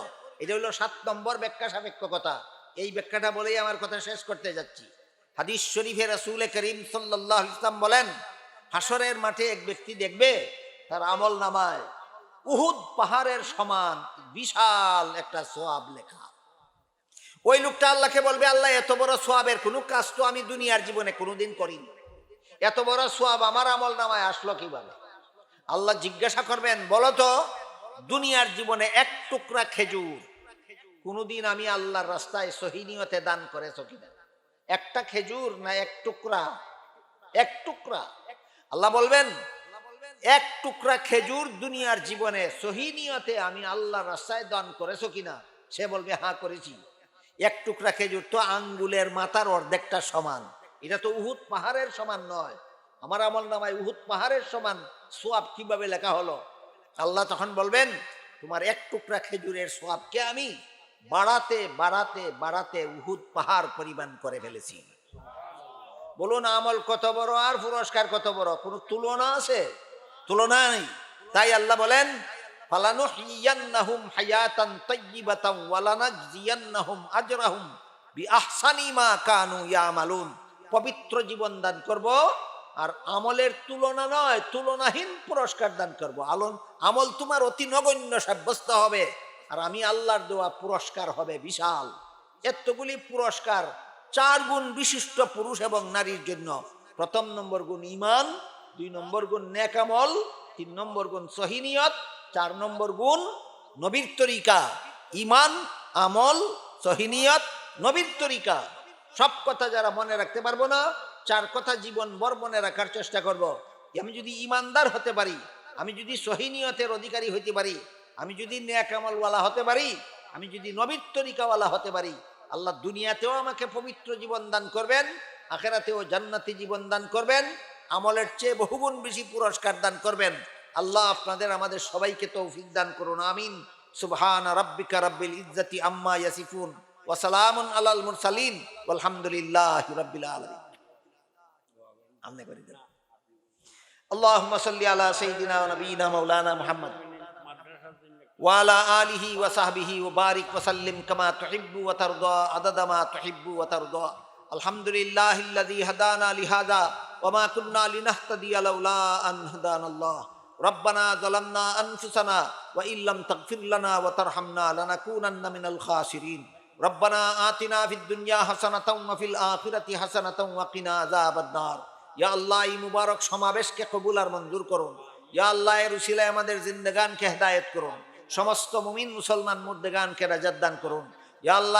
এটা হলো 7 নম্বর ব্যাখ্যা সাপেক্ষ কথা। এই ব্যাখ্যাটা বলেই আমার কথা শেষ করতে যাচ্ছি। হাদিস শরীফে রাসূল করিম সাল্লাল্লাহু আলাইহি ওয়াসাল্লাম বলেন, হাসরের মাঠে এক ব্যক্তি দেখবে তার আমল নামায় উহুদ পাহাড়ের সমান বিশাল একটা সওয়াব লেখা। ওই লোকটা আল্লাহকে বলবে, আল্লাহ এত বড় সওয়াবের কোনো কাজ তো আমি দুনিয়ার জীবনে কোনোদিন করিনি, এত বড় সওয়াব আমার আমল নামায় আসলো কিভাবে? আল্লাহ জিজ্ঞাসা করবেন, বলো তো দুনিয়ার জীবনে 1 টুকরা খেজুর কোনোদিন আমি আল্লাহর রাস্তায় সহি নিয়তে দান করেছো কিনা? একটা খেজুর না 1 টুকরা? 1 টুকরা। আল্লাহ বলবেন, 1 টুকরা খেজুর দুনিয়ার জীবনে সহি নিয়তে আমি আল্লাহর রাস্তায় দান করেছো কিনা? সে বলবে, হ্যাঁ করেছি। 1 টুকরা খেজুর তো আঙ্গুলের মাথার অর্ধেকটা সমান, এটা তো উহুদ পাহাড়ের সমান নয়। আমার আমল নামায় উহুদ পাহাড়ের সমান সওয়াব কিভাবে লেখা হলো? আল্লাহ তখন বলবেন, তোমার 1 টুকরা খেজুরের সওয়াবকে আমি বাড়াতে বাড়াতে বাড়াতে উহুদ পাহাড় পরিমাণ করে ফেলেছি। বলুন আমল কত বড় আর পুরস্কার কত বড়, কোনো তুলনা আছে? তুলনা নেই। তাই আল্লাহ বলেন, ফালানুহইয়ান্নাহুম হায়াতান তাইয়্যিবাতান ওয়া লানাজজিয়ান্নাহুম আজরাহুম বিআহসানি মা কানু ইয়ামালুন। পবিত্র জীবন দান করব, আর আমলের তুলনা নয়, তুলনাহীন পুরস্কার দান করব। আমল তোমার অতি নগণ্য সাব্যস্ত হবে, আর আমি আল্লাহর দেওয়া পুরস্কার হবে বিশাল। এতগুলি পুরস্কার 4 গুণ বিশিষ্ট পুরুষ এবং নারীর জন্য। 1 নম্বর গুণ ঈমান, 2 নম্বর গুণ নেক আমল, 3 নম্বর গুণ সহি নিয়ত, 4 নম্বর গুণ নবীর তরিকা। ঈমান, আমল, সহি নিয়ত, নবীর তরিকা। সব কথা যারা মনে রাখতে পারবো না, 4 কথা জীবন ভর মনে রাখার চেষ্টা করব। আমি যদি ইমানদার হতে পারি, আমি যদি সহি নিয়তের অধিকারী হইতে পারি, আমি যদি নেক আমলওয়ালা হতে পারি, আমি যদি নবীর তরিকাওয়ালা হতে পারি, আল্লাহ দুনিয়াতেও আমাকে পবিত্র জীবন দান করবেন, আখেরাতেও জান্নাতি জীবন দান করবেন, আমলের চেয়ে বহুগুণ বেশি পুরস্কার দান করবেন। আল্লাহ আপনাদের আমাদের সবাইকে তৌফিক দান করুন, আমিন। সুবহান রাব্বিকা রাব্বিল ইজ্জাতি আম্মা ইয়াসিফুন ওয়া সালামুন আলাল মুরসালিন ওয়ালহামদুলিল্লাহি রাব্বিল আলামিন। আমনে করে দেন। আল্লাহুম্মা সাল্লি আলা সাইয়্যিদিনা ওয়া নাবিয়িনা মাওলানা মুহাম্মদ ওয়া আলা আলিহি ওয়া সাহবিহি ওয়া বারিক ওয়া সাল্লিম কামা তুহিব্বু ওয়া তারদা আদাদা মা তুহিব্বু ওয়া তারদা। আলহামদুলিল্লাহিল্লাযী হাদানা লিহাযা ওয়া মা কুন্না লিনাহতাদিয়া লাউলা আন হাদানাল্লাহ রব্বানা যালামনা আনফুসানা ওয়া ইল্লাম তাগফির লানা ওয়া তারহামনা লানাকুনান্না মিনাল খাসিরিন রব্বানা আতিনা ফিদ দুনিয়া হাসানাতাও ওয়া ফিল আখিরাতি হাসানাতাও ওয়া কিনা আযাবান্নার। ইয়া আল্লাহ, এই মুবারক সমাবেশকে কবুল আর মঞ্জুর করুন। ইয়া আল্লাহ, এর উসিলায় আমাদের জিন্দেগানকে হেদায়েত করুন। সমস্ত মুমিন মুসলমান মুর্দেগানকে নাজাত দান করুন। ইয়া আল্লাহ,